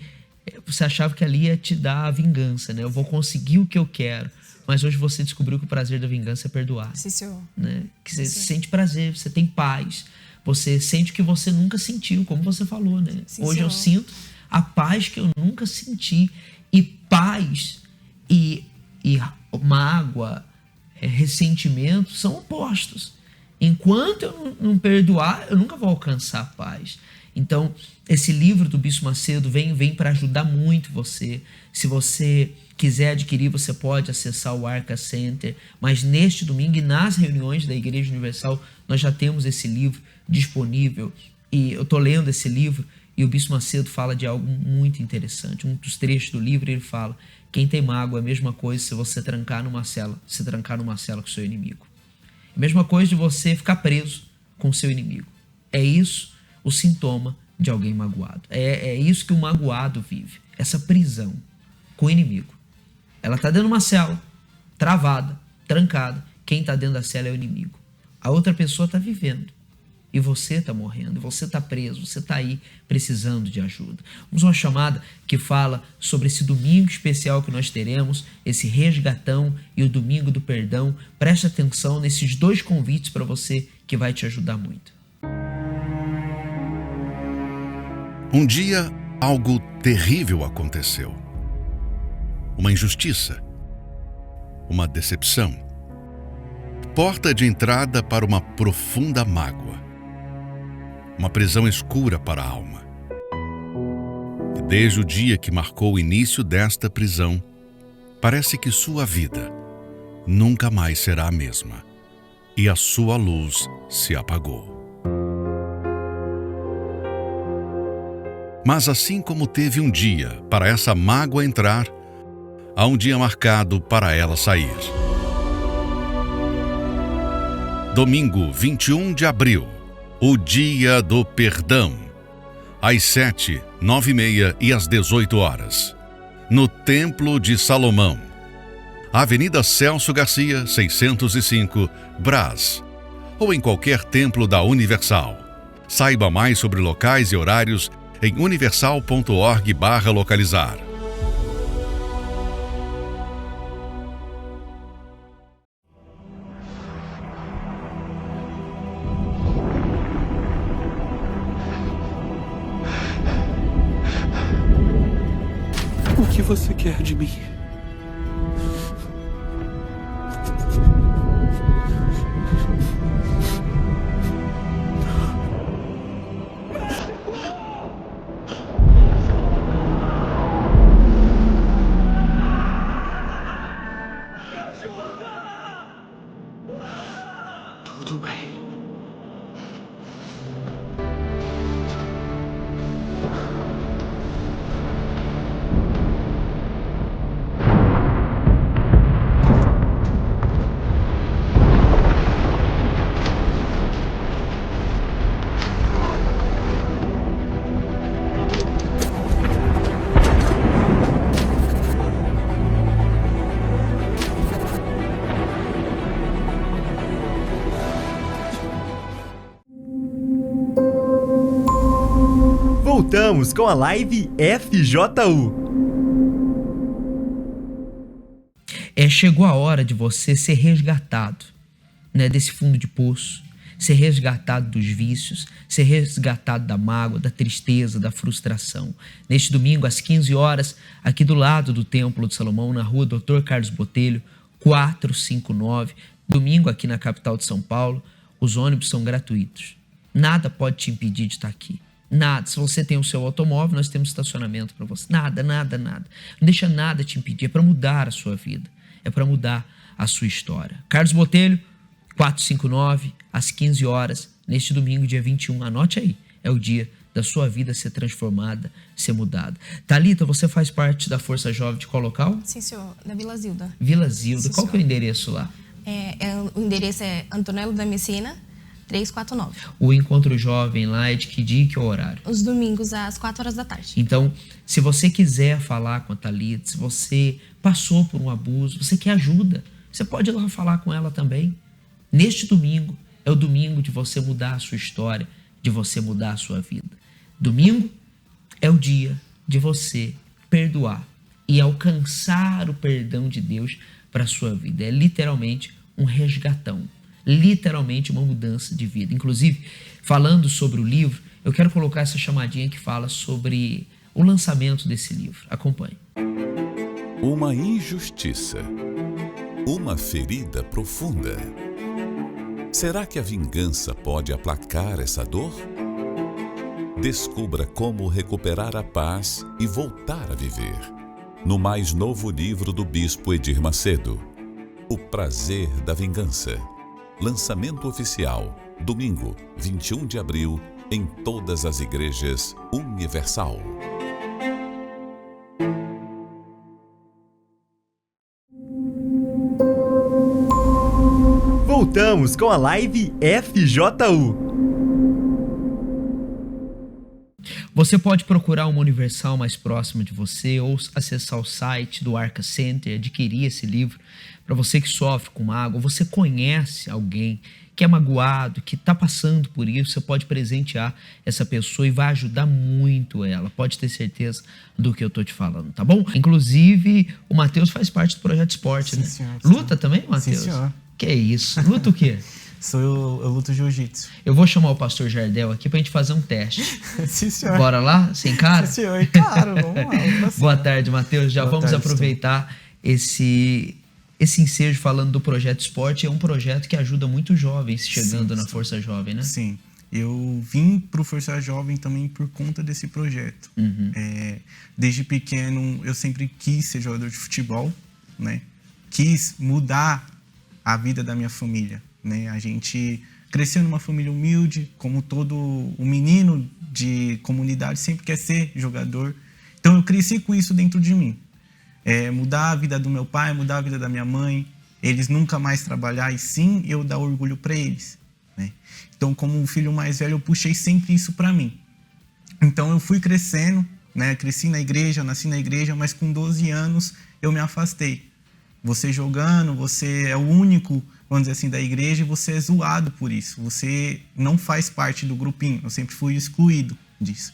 você achava que ali ia te dar a vingança, né? Eu vou conseguir o que eu quero. Mas hoje você descobriu que o prazer da vingança é perdoar. Sim, senhor. Né? Que você sente prazer, você tem paz. Você sente o que você nunca sentiu, como você falou, né? Sim, hoje senhor. eu sinto a paz que eu nunca senti. E paz e mágoa, ressentimento são opostos. Enquanto eu não perdoar, eu nunca vou alcançar a paz. Então, esse livro do Bispo Macedo vem para ajudar muito você. Se você quiser adquirir, você pode acessar o Arca Center. Mas neste domingo e nas reuniões da Igreja Universal, nós já temos esse livro disponível. E eu estou lendo esse livro e o Bispo Macedo fala de algo muito interessante. Um dos trechos do livro, ele fala: quem tem mágoa é a mesma coisa se você trancar numa cela com o seu inimigo. É a mesma coisa de você ficar preso com o seu inimigo. É isso o sintoma de alguém magoado. É isso que o magoado vive. Essa prisão com o inimigo. Ela está dentro de uma cela, travada, trancada. Quem está dentro da cela é o inimigo. A outra pessoa está vivendo. E você está morrendo, você está preso, você está aí precisando de ajuda. Vamos a uma chamada que fala sobre esse domingo especial que nós teremos, esse resgatão e o domingo do perdão. Preste atenção nesses dois convites para você que vai te ajudar muito. Um dia, algo terrível aconteceu. Uma injustiça. Uma decepção. Porta de entrada para uma profunda mágoa. Uma prisão escura para a alma. E desde o dia que marcou o início desta prisão, parece que sua vida nunca mais será a mesma. E a sua luz se apagou. Mas assim como teve um dia para essa mágoa entrar, há um dia marcado para ela sair. Domingo 21 de abril, o dia do perdão, às 7, 9h30 e às 18 horas, no Templo de Salomão, Avenida Celso Garcia, 605, Brás, ou em qualquer templo da Universal. Saiba mais sobre locais e horários em universal.org/localizar. O que você quer de mim? Voltamos com a live FJU. Chegou a hora de você ser resgatado, né, desse fundo de poço, ser resgatado dos vícios, ser resgatado da mágoa, da tristeza, da frustração. Neste domingo, às 15 horas, aqui do lado do Templo de Salomão, na rua Dr. Carlos Botelho, 459, domingo aqui na capital de São Paulo, os ônibus são gratuitos. Nada pode te impedir de estar aqui. Nada. Se você tem o seu automóvel, nós temos estacionamento para você. Nada. Não deixa nada te impedir. É para mudar a sua vida. É para mudar a sua história. Carlos Botelho, 459, às 15 horas, neste domingo, dia 21. Anote aí. É o dia da sua vida ser transformada, ser mudada. Thalita, você faz parte da Força Jovem de qual local? Sim, senhor. Da Vila Zilda. Vila Zilda. Sim, qual que é o endereço lá? O endereço é Antonello da Messina, 349. O encontro jovem lá é de que dia e que horário? Os domingos, às 4 horas da tarde. Então, se você quiser falar com a Thalita, se você passou por um abuso, você quer ajuda, você pode ir lá falar com ela também. Neste domingo, é o domingo de você mudar a sua história, de você mudar a sua vida. Domingo é o dia de você perdoar e alcançar o perdão de Deus para a sua vida. É literalmente um resgatão. Literalmente uma mudança de vida. Inclusive, falando sobre o livro, eu quero colocar essa chamadinha que fala sobre o lançamento desse livro. Acompanhe. Uma injustiça. Uma ferida profunda. Será que a vingança pode aplacar essa dor? Descubra como recuperar a paz e voltar a viver. No mais novo livro do Bispo Edir Macedo, O Prazer da Vingança. Lançamento oficial, domingo, 21 de abril, em todas as igrejas Universal. Voltamos com a live FJU. Você pode procurar uma Universal mais próxima de você ou acessar o site do Arca Center e adquirir esse livro. Para você que sofre com mágoa, você conhece alguém que é magoado, que está passando por isso, você pode presentear essa pessoa e vai ajudar muito ela. Pode ter certeza do que eu tô te falando, tá bom? Inclusive, o Matheus faz parte do Projeto Esporte, né? Senhor, luta também, Matheus? Sim, senhor. Que é isso? Luta o quê? Eu luto jiu-jitsu. Eu vou chamar o pastor Jardel aqui pra gente fazer um teste. Sim, senhor. Bora lá? Sem cara? Sim, senhor. Claro, vamos lá. Boa tarde, Matheus. Já vamos aproveitar esse ensejo falando do Projeto Esporte. É um projeto que ajuda muitos jovens chegando na Força Jovem, né? Sim. Eu vim pro Força Jovem também por conta desse projeto. Desde pequeno, eu sempre quis ser jogador de futebol, né? Quis mudar a vida da minha família, né? A gente cresceu numa família humilde, como todo o menino de comunidade sempre quer ser jogador. Então eu cresci com isso dentro de mim. Mudar a vida do meu pai, mudar a vida da minha mãe, eles nunca mais trabalhar e sim eu dar orgulho para eles, né? Então, como filho mais velho, eu puxei sempre isso para mim. Então eu fui crescendo, né? Cresci na igreja, nasci na igreja, mas com 12 anos eu me afastei. Você jogando, você é o único, vamos dizer assim, da igreja e você é zoado por isso. Você não faz parte do grupinho, eu sempre fui excluído disso.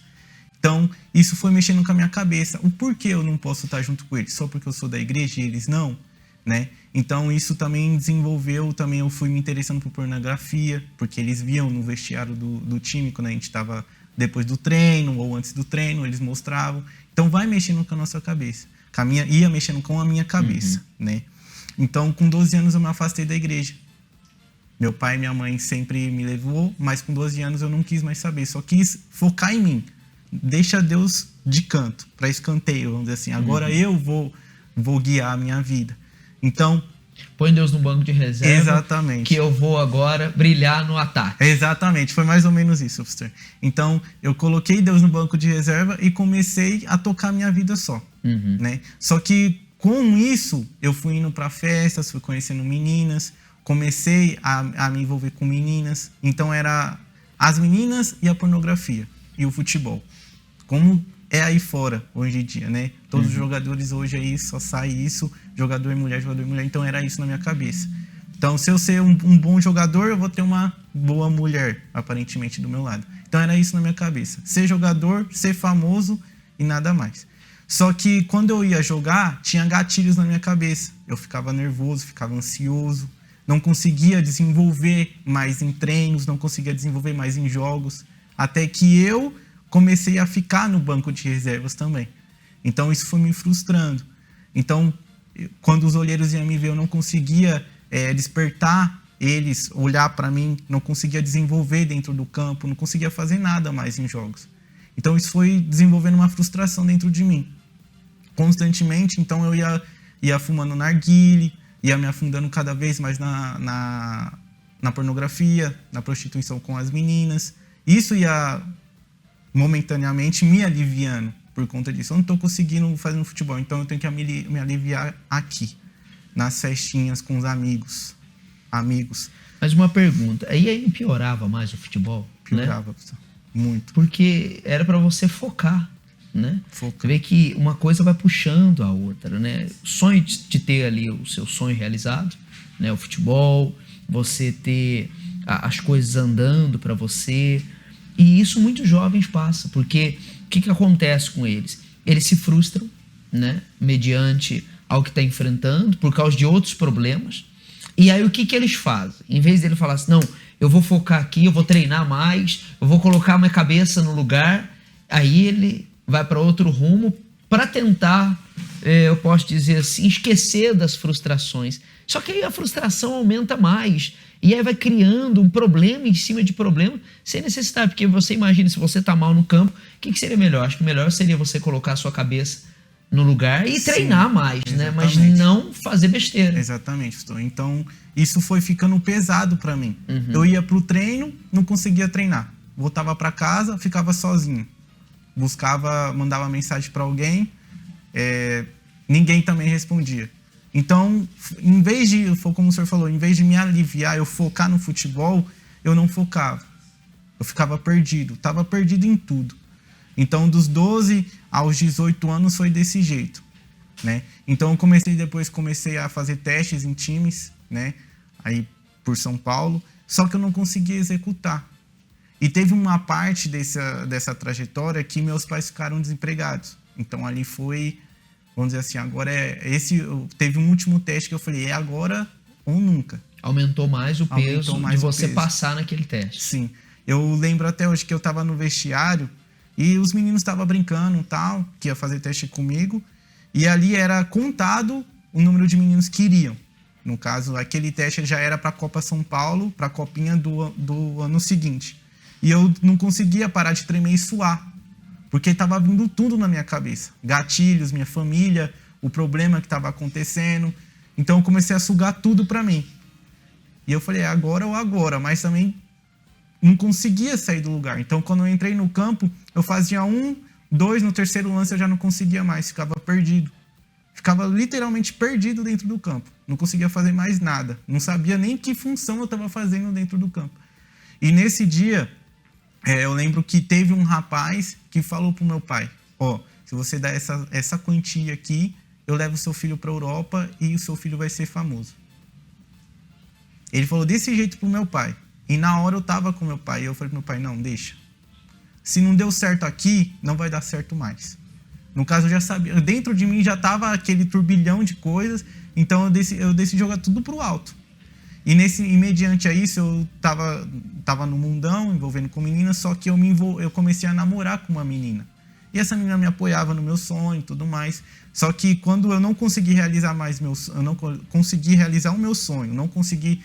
Então, isso foi mexendo com a minha cabeça. O porquê eu não posso estar junto com eles? Só porque eu sou da igreja e eles não, né? Então, isso também desenvolveu, também eu fui me interessando por pornografia, porque eles viam no vestiário do time, quando a gente estava depois do treino ou antes do treino, eles mostravam. Então, vai mexendo com a nossa cabeça. Ia mexendo com a minha cabeça, né? Então, com 12 anos, eu me afastei da igreja. Meu pai e minha mãe sempre me levou, mas com 12 anos eu não quis mais saber, só quis focar em mim. Deixa Deus de canto, para escanteio, vamos dizer assim. Agora eu vou guiar a minha vida. Então... Põe Deus no banco de reserva. Exatamente. Que eu vou agora brilhar no ataque. Exatamente, foi mais ou menos isso, pastor. Então, eu coloquei Deus no banco de reserva e comecei a tocar a minha vida só, né? Só que com isso, eu fui indo para festas, fui conhecendo meninas, comecei a me envolver com meninas. Então, era as meninas e a pornografia e o futebol. Como é aí fora, hoje em dia, né? Todos os jogadores hoje aí só sai isso, jogador e mulher. Então era isso na minha cabeça. Então, se eu ser um bom jogador, eu vou ter uma boa mulher, aparentemente, do meu lado. Então Então era isso na minha cabeça. Ser jogador, ser famoso e nada mais. Só que quando eu ia jogar, tinha gatilhos na minha cabeça. Eu ficava nervoso, ficava ansioso, não conseguia desenvolver mais em treinos, não conseguia desenvolver mais em jogos, até que eu comecei a ficar no banco de reservas também. Então isso foi me frustrando. Então, quando os olheiros iam me ver, eu não conseguia despertar eles, olhar para mim, não conseguia desenvolver dentro do campo, não conseguia fazer nada mais em jogos. Então isso foi desenvolvendo uma frustração dentro de mim. Constantemente, então eu ia fumando narguile, ia me afundando cada vez mais na pornografia, na prostituição com as meninas. Isso ia momentaneamente me aliviando por conta disso. Eu não estou conseguindo fazer no futebol, então eu tenho que me aliviar aqui, nas festinhas com os amigos. Mas uma pergunta, aí piorava mais o futebol? Piorava, né? Muito. Porque era para você focar, né? Você vê que uma coisa vai puxando a outra, né? O sonho de ter ali o seu sonho realizado, né? O futebol, você ter as coisas andando para você. E isso muitos jovens passam, porque o que acontece com eles? Eles se frustram, né? Mediante ao que está enfrentando, por causa de outros problemas. E aí o que eles fazem? Em vez dele falar assim, não, eu vou focar aqui, eu vou treinar mais, eu vou colocar minha cabeça no lugar, aí ele vai para outro rumo para tentar, eu posso dizer assim, esquecer das frustrações. Só que aí a frustração aumenta mais e aí vai criando um problema em cima de problema sem necessidade, porque você imagina, se você está mal no campo, o que seria melhor? Acho que o melhor seria você colocar a sua cabeça no lugar e treinar mais, né? Mas não fazer besteira. Exatamente, então isso foi ficando pesado para mim. Eu ia pro treino, não conseguia treinar. Voltava para casa, ficava sozinho. Mandava mensagem para alguém, ninguém também respondia. Então, em vez de, como o senhor falou, em vez de me aliviar, eu focar no futebol, eu não focava. Eu ficava perdido, estava perdido em tudo. Então, dos 12 aos 18 anos foi desse jeito, né? Então, eu comecei a fazer testes em times, né? Aí, por São Paulo, só que eu não conseguia executar. E teve uma parte dessa trajetória que meus pais ficaram desempregados. Então, ali foi, vamos dizer assim, agora teve um último teste que eu falei, é agora ou nunca. Aumentou mais o peso de você passar naquele teste. Sim. Eu lembro até hoje que eu estava no vestiário, e os meninos estavam brincando, tal, que ia fazer teste comigo. E ali era contado o número de meninos que iriam. No caso, aquele teste já era para a Copa São Paulo, para a Copinha do ano seguinte. E eu não conseguia parar de tremer e suar. Porque estava vindo tudo na minha cabeça. Gatilhos, minha família, o problema que estava acontecendo. Então eu comecei a sugar tudo para mim. E eu falei, agora ou agora. Mas também não conseguia sair do lugar. Então, quando eu entrei no campo, eu fazia 1, 2, no terceiro lance eu já não conseguia mais, ficava perdido. Ficava literalmente perdido dentro do campo. Não conseguia fazer mais nada. Não sabia nem que função eu estava fazendo dentro do campo. E nesse dia, eu lembro que teve um rapaz que falou pro meu pai, se você der essa quantia aqui, eu levo o seu filho para a Europa e o seu filho vai ser famoso. Ele falou desse jeito pro meu pai. E na hora eu tava com meu pai e eu falei pro meu pai, não, deixa. Se não deu certo aqui, não vai dar certo mais. No caso, eu já sabia, dentro de mim já tava aquele turbilhão de coisas, então eu decidi jogar tudo pro alto. E mediante a isso, eu tava no mundão, envolvendo com meninas, só que eu comecei a namorar com uma menina. E essa menina me apoiava no meu sonho e tudo mais. Só que quando eu não consegui realizar eu não consegui realizar o meu sonho, não consegui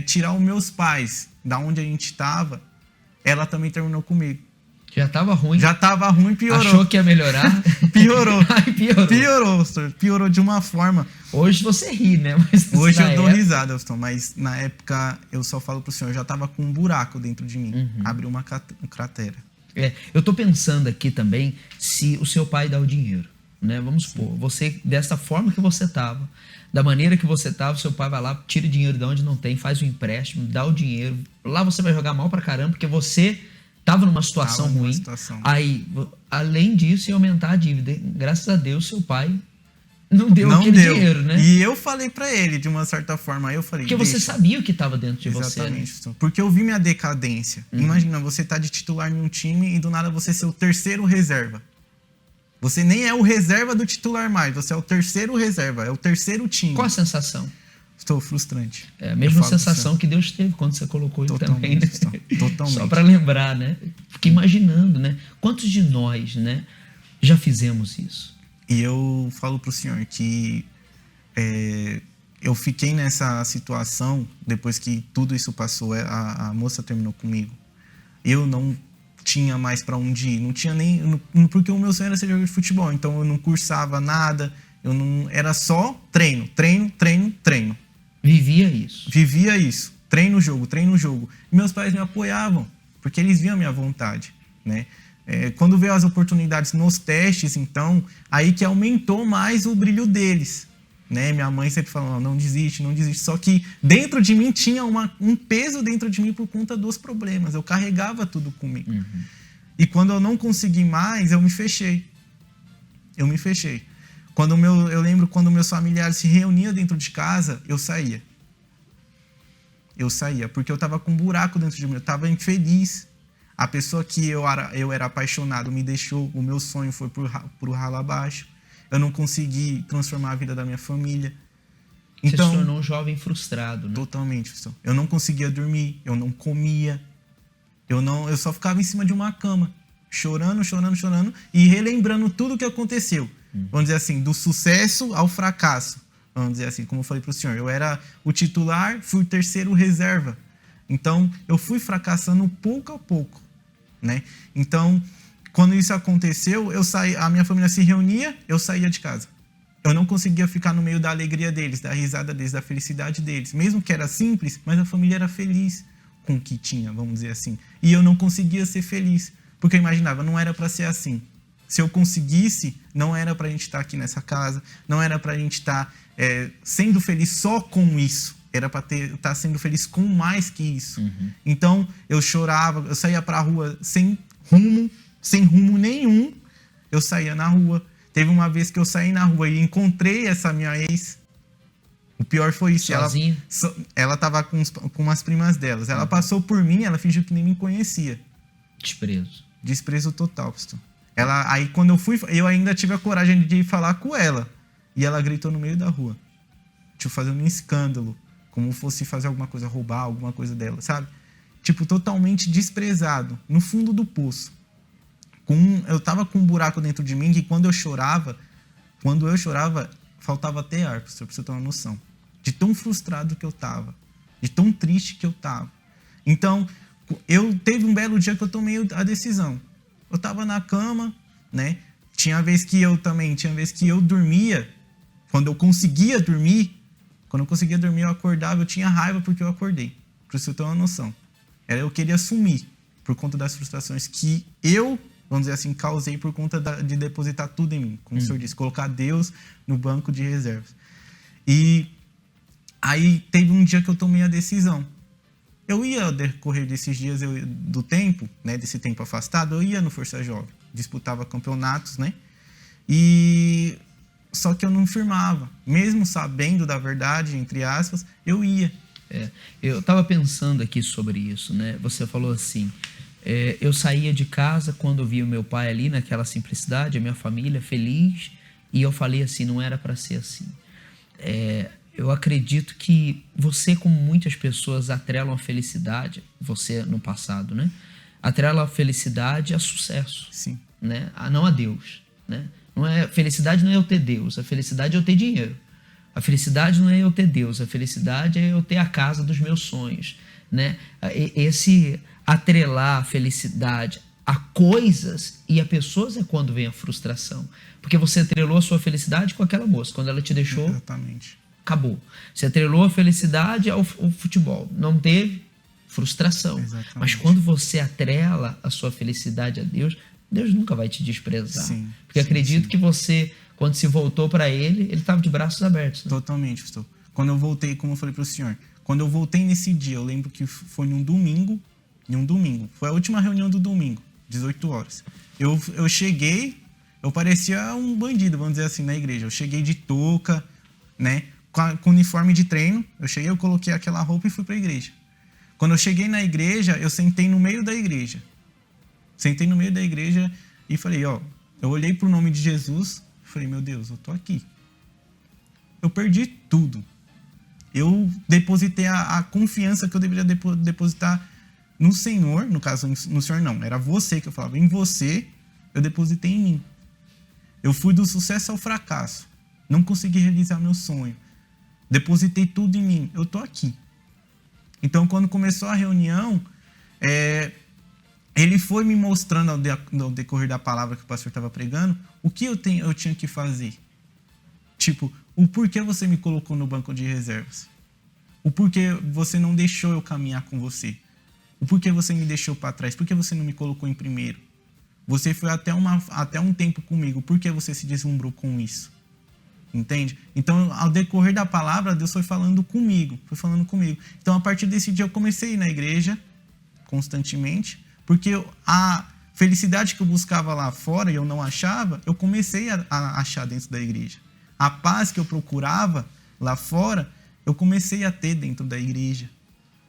tirar os meus pais da onde a gente estava, ela também terminou comigo. Já estava ruim? Já estava ruim, piorou. Achou que ia melhorar? Piorou. Piorou. Piorou de uma forma. Hoje você ri, né? Mas hoje eu dou risada, mas na época eu só falo pro senhor, eu já estava com um buraco dentro de mim. Abriu uma cratera. Eu tô pensando aqui também se o seu pai dá o dinheiro, né? Vamos supor, você, dessa forma que você estava, da maneira que você estava, seu pai vai lá, tira dinheiro de onde não tem, faz um empréstimo, dá o dinheiro. Lá você vai jogar mal pra caramba, porque você estava numa situação ruim. Aí, além disso, ia aumentar a dívida. Graças a Deus, seu pai, Não deu aquele dinheiro, né? E eu falei pra ele, de uma certa forma, aí eu falei... Porque você sabia o que estava dentro de você, né? Exatamente. Porque eu vi minha decadência. Imagina, você tá de titular em um time e do nada você ser o terceiro reserva. Você nem é o reserva do titular mais, você é o terceiro reserva, é o terceiro time. Qual a sensação? Estou frustrante. É a mesma sensação que Deus teve quando você colocou ele também, né? Totalmente. Só para lembrar, né? Fiquei imaginando, né? Quantos de nós, né, já fizemos isso? E eu falo pro senhor que eu fiquei nessa situação depois que tudo isso passou. A moça terminou comigo. Eu não tinha mais para onde ir. Não tinha nem... Porque o meu sonho era ser jogador de futebol. Então eu não cursava nada. Eu não... Era só treino, treino, treino, treino. Vivia isso. Vivia isso. Treino, jogo, treino, jogo. E meus pais me apoiavam, porque eles viam a minha vontade, né? Quando veio as oportunidades nos testes, então, aí que aumentou mais o brilho deles, né? Minha mãe sempre falou, não desiste, não desiste. Só que dentro de mim tinha um peso dentro de mim por conta dos problemas. Eu carregava tudo comigo. E quando eu não consegui mais, eu me fechei. Eu me fechei. Eu lembro quando meus familiares se reuniam dentro de casa, eu saía. Eu saía, porque eu estava com um buraco dentro de mim, eu estava infeliz. A pessoa que eu era apaixonado me deixou, o meu sonho foi pro ralo abaixo. Eu não consegui transformar a vida da minha família. Então, você se tornou um jovem frustrado, né? Totalmente. Eu não conseguia dormir, eu não comia, eu só ficava em cima de uma cama, chorando, chorando, chorando e relembrando tudo o que aconteceu. Vamos dizer assim, do sucesso ao fracasso. Vamos dizer assim, como eu falei para o senhor, eu era o titular, fui o terceiro reserva. Então, eu fui fracassando pouco a pouco, né? Então, quando isso aconteceu, a minha família se reunia, eu saía de casa. Eu não conseguia ficar no meio da alegria deles, da risada deles, da felicidade deles. Mesmo que era simples, mas a família era feliz com o que tinha, vamos dizer assim. E eu não conseguia ser feliz, porque eu imaginava, não era para ser assim. Se eu conseguisse, não era pra gente estar aqui nessa casa, não era pra gente estar sendo feliz só com isso. Era pra estar sendo feliz com mais que isso. Então, eu chorava, eu saía pra rua sem rumo nenhum. Eu saía na rua. Teve uma vez que eu saí na rua e encontrei essa minha ex. O pior foi isso. Sozinha? Ela tava com umas primas delas. Ela passou por mim, ela fingiu que nem me conhecia. Desprezo. Desprezo total, pastor. Aí quando eu fui, eu ainda tive a coragem de ir falar com ela. E ela gritou no meio da rua. Tipo, fazendo um escândalo. Como fosse fazer alguma coisa, roubar alguma coisa dela, sabe? Tipo, totalmente desprezado. No fundo do poço. Eu tava com um buraco dentro de mim que quando eu chorava, faltava até ar, pra você ter uma noção. De tão frustrado que eu tava. De tão triste que eu tava. Então, teve um belo dia que eu tomei a decisão. Eu tava na cama, né? Tinha vez que eu dormia. Quando eu conseguia dormir, eu acordava, eu tinha raiva porque eu acordei. Pra você ter uma noção. Eu queria sumir por conta das frustrações que eu, vamos dizer assim, causei por conta de depositar tudo em mim. Como o senhor disse, colocar Deus no banco de reservas. E aí teve um dia que eu tomei a decisão. Eu ia, ao decorrer desses dias do tempo, né, desse tempo afastado, eu ia no Força Jovem, disputava campeonatos, né? Só que eu não firmava. Mesmo sabendo da verdade, entre aspas, eu ia. Eu estava pensando aqui sobre isso, né? Você falou assim, eu saía de casa quando eu via o meu pai ali, naquela simplicidade, a minha família feliz, e eu falei assim, não era para ser assim. Eu acredito que você, como muitas pessoas, atrelam a felicidade, você no passado, né? Atrela a felicidade a sucesso. Sim. Né? Não a Deus, né? Felicidade não é eu ter Deus, a felicidade é eu ter dinheiro. A felicidade não é eu ter Deus, a felicidade é eu ter a casa dos meus sonhos, né? Esse atrelar a felicidade a coisas e a pessoas é quando vem a frustração. Porque você atrelou a sua felicidade com aquela moça. Quando ela te deixou, exatamente, acabou. Você atrelou a felicidade ao futebol. Não teve frustração. Exatamente. Mas quando você atrela a sua felicidade a Deus, Deus nunca vai te desprezar. Sim, porque acredito que você, quando se voltou para ele estava de braços abertos. Né? Totalmente, pastor. Quando eu voltei, como eu falei para o senhor, quando eu voltei nesse dia, eu lembro que foi em um domingo, foi a última reunião do domingo, 18 horas. Eu cheguei, eu parecia um bandido, vamos dizer assim, na igreja. Eu cheguei de touca, né? Com uniforme de treino. Eu coloquei aquela roupa e fui pra igreja. Quando eu cheguei na igreja, eu sentei no meio da igreja. Sentei no meio da igreja e falei, ó, eu olhei pro nome de Jesus, falei, meu Deus, eu tô aqui. Eu perdi tudo. Eu depositei a confiança que eu deveria depositar no Senhor, no caso, no Senhor não, era você que eu falava, em você, eu depositei em mim. Eu fui do sucesso ao fracasso, não consegui realizar meu sonho, depositei tudo em mim, eu tô aqui. Então, quando começou a reunião, ele foi me mostrando ao decorrer da palavra que o pastor estava pregando, o que eu tinha que fazer. Tipo, o porquê você me colocou no banco de reservas. O porquê você não deixou eu caminhar com você. O porquê você me deixou para trás. Por que você não me colocou em primeiro. Você foi até um tempo comigo. Por que você se deslumbrou com isso? Entende? Então, ao decorrer da palavra, Deus foi falando comigo. Então, a partir desse dia, eu comecei a ir na igreja constantemente. Porque a felicidade que eu buscava lá fora e eu não achava, eu comecei a achar dentro da igreja. A paz que eu procurava lá fora, eu comecei a ter dentro da igreja.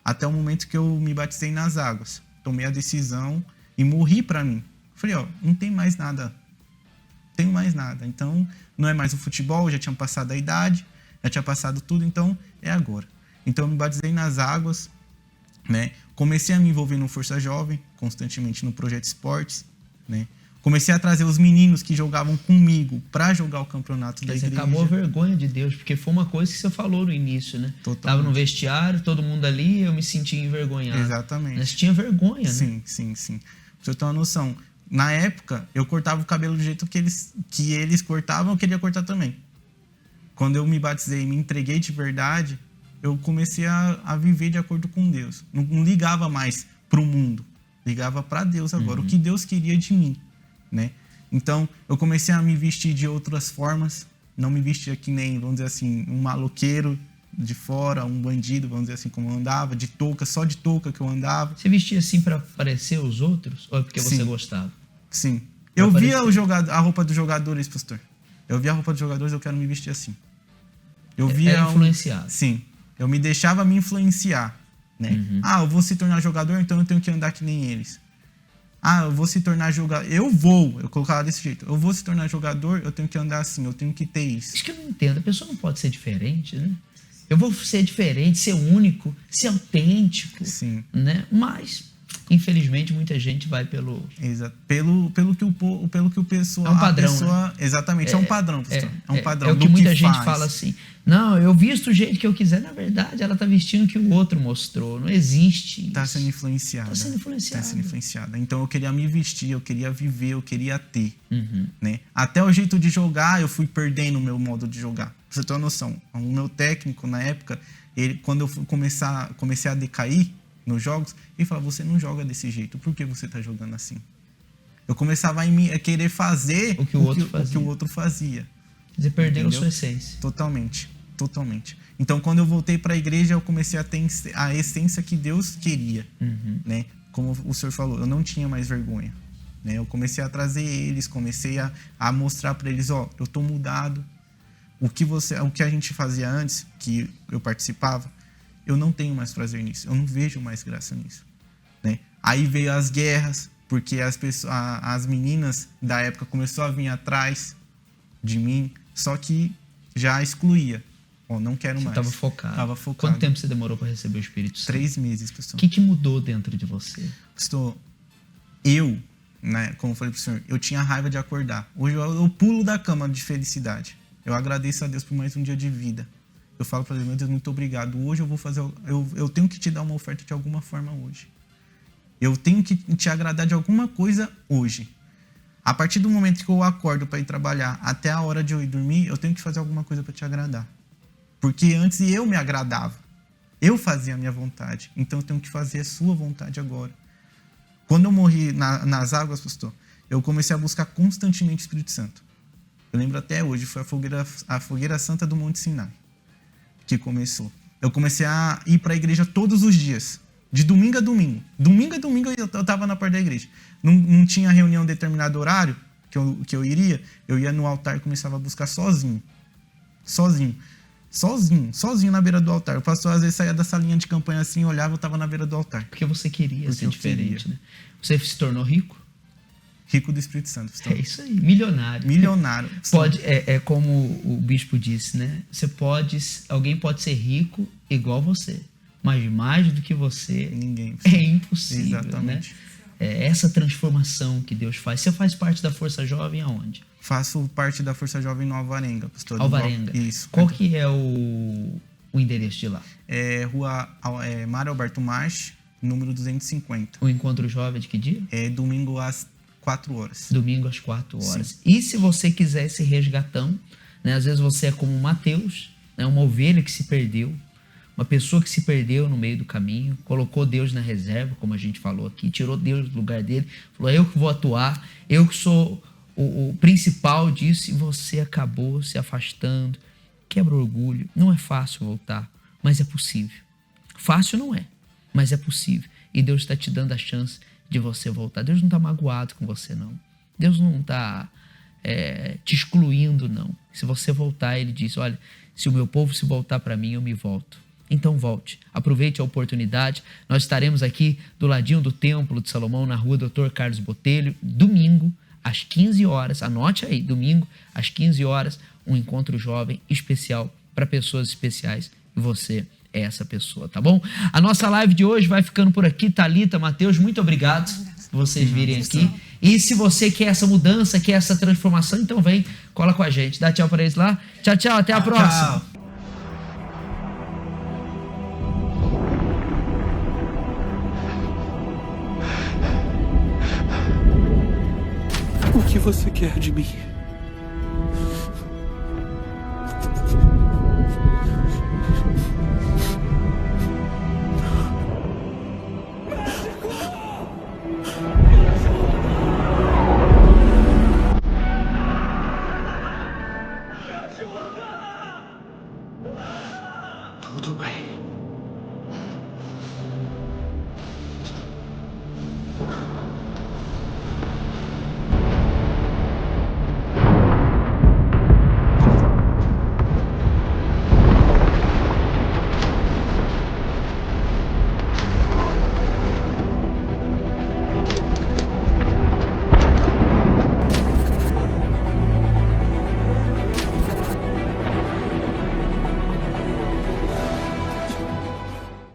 Até o momento que eu me batizei nas águas. Tomei a decisão e morri para mim. Falei, ó, não tem mais nada. Não tenho mais nada. Então, não é mais o futebol, já tinha passado a idade, já tinha passado tudo, então é agora. Então, eu me batizei nas águas, né? Comecei a me envolver no Força Jovem, constantemente no Projeto Esportes, né? Comecei a trazer os meninos que jogavam comigo para jogar o campeonato da igreja. Acabou a vergonha de Deus, porque foi uma coisa que você falou no início, né? Totalmente. Tava no vestiário, todo mundo ali, eu me sentia envergonhado. Exatamente. Mas tinha vergonha, sim, né? Sim. Pra você ter uma noção, na época, eu cortava o cabelo do jeito que eles cortavam, eu queria cortar também. Quando eu me batizei e me entreguei de verdade, eu comecei a viver de acordo com Deus. Não ligava mais pro mundo, ligava para Deus agora, o que Deus queria de mim. Né? Então, eu comecei a me vestir de outras formas, não me vestia que nem, vamos dizer assim, um maloqueiro de fora, um bandido, vamos dizer assim, como eu andava, de touca, só de touca que eu andava. Você vestia assim para parecer os outros? Ou é porque você gostava? Sim. Eu via a roupa dos jogadores, pastor. Eu via a roupa dos jogadores, eu quero me vestir assim. Eu via... Era influenciado. Sim. Eu me deixava me influenciar, né? Eu vou se tornar jogador, então eu tenho que andar que nem eles. Eu vou se tornar jogador. Eu colocava desse jeito. Eu vou se tornar jogador, eu tenho que andar assim, eu tenho que ter isso. Isso que eu não entendo. A pessoa não pode ser diferente, né? Eu vou ser diferente, ser único, ser autêntico. Sim. Né? Mas, infelizmente, muita gente vai pelo... Exato. Pelo que o pessoa... É um padrão, né? Exatamente, é um padrão, pastor. É um padrão. É o que muita gente fala assim. Não, eu visto do jeito que eu quiser. Na verdade, ela tá vestindo o que o outro mostrou. Não existe isso. Tá sendo influenciada. Tá sendo influenciada. Então, eu queria me vestir, eu queria viver, eu queria ter. Né? Até o jeito de jogar, eu fui perdendo o meu modo de jogar. Pra você ter uma noção. O meu técnico, na época, quando eu comecei a decair nos jogos, ele falava, você não joga desse jeito. Por que você tá jogando assim? Eu começava a querer fazer o que o outro fazia. Você perdeu a sua essência. Totalmente. Então, quando eu voltei para a igreja, eu comecei a ter a essência que Deus queria, né? Como o senhor falou, eu não tinha mais vergonha, né? Eu comecei a trazer eles, comecei a mostrar para eles, ó, eu tô mudado. O que a gente fazia antes, que eu participava, eu não tenho mais prazer nisso, eu não vejo mais graça nisso, né? Aí veio as guerras, porque as meninas da época começaram a vir atrás de mim, só que já excluía. Não quero mais. Você estava focado. Quanto tempo você demorou para receber o Espírito Santo? 3 meses, pastor. O que mudou dentro de você? Pastor, né, como eu falei pro senhor, eu tinha raiva de acordar. Hoje eu pulo da cama de felicidade. Eu agradeço a Deus por mais um dia de vida. Eu falo para Deus, meu Deus, muito obrigado. Hoje eu vou fazer... Eu tenho que te dar uma oferta de alguma forma hoje. Eu tenho que te agradar de alguma coisa hoje. A partir do momento que eu acordo para ir trabalhar até a hora de eu ir dormir, eu tenho que fazer alguma coisa para te agradar. Porque antes eu me agradava. Eu fazia a minha vontade. Então eu tenho que fazer a sua vontade agora. Quando eu morri nas águas, pastor, eu comecei a buscar constantemente o Espírito Santo. Eu lembro até hoje, foi a fogueira santa do Monte Sinai que começou. Eu comecei a ir para a igreja todos os dias. De domingo a domingo. Domingo a domingo eu estava na porta da igreja. Não tinha reunião em determinado horário, que eu ia no altar e começava a buscar sozinho na beira do altar. O pastor às vezes saía da salinha de campanha assim, olhava, eu tava na beira do altar. Porque você queria ser diferente, né? Você se tornou rico? Rico do Espírito Santo. É isso aí, milionário. Milionário. Pode, é como o bispo disse, né? Alguém pode ser rico igual você, mas mais do que você ninguém é impossível. Exatamente. Né? É essa transformação que Deus faz. Você faz parte da Força Jovem aonde? Faço parte da Força Jovem no Alvarenga, pastor. Alvarenga. Isso. Qual que é o endereço de lá? É Rua Mário Alberto March, número 250. O encontro jovem de que dia? É domingo às 4 horas. Domingo às 4 horas. Sim. E se você quiser esse resgatão, né? Às vezes você é como Mateus, né? Uma ovelha que se perdeu, uma pessoa que se perdeu no meio do caminho, colocou Deus na reserva, como a gente falou aqui, tirou Deus do lugar dele, falou, eu que vou atuar, eu que sou o principal disso, e você acabou se afastando. Quebra o orgulho. Não é fácil voltar, mas é possível. Fácil não é, mas é possível. E Deus está te dando a chance de você voltar. Deus não está magoado com você, não. Deus não está te excluindo, não. Se você voltar, ele diz, olha, se o meu povo se voltar para mim, eu me volto. Então volte, aproveite a oportunidade. Nós estaremos aqui do ladinho do Templo de Salomão, na rua Dr. Carlos Botelho, domingo, às 15 horas. Anote aí, domingo, às 15 horas, um encontro jovem especial para pessoas especiais. E você é essa pessoa, tá bom? A nossa live de hoje vai ficando por aqui. Thalita, Mateus, muito obrigado por vocês virem aqui. E se você quer essa mudança, quer essa transformação, então vem, cola com a gente. Dá tchau para eles lá. Tchau, tchau, até a próxima. Tchau. O que você quer de mim? México!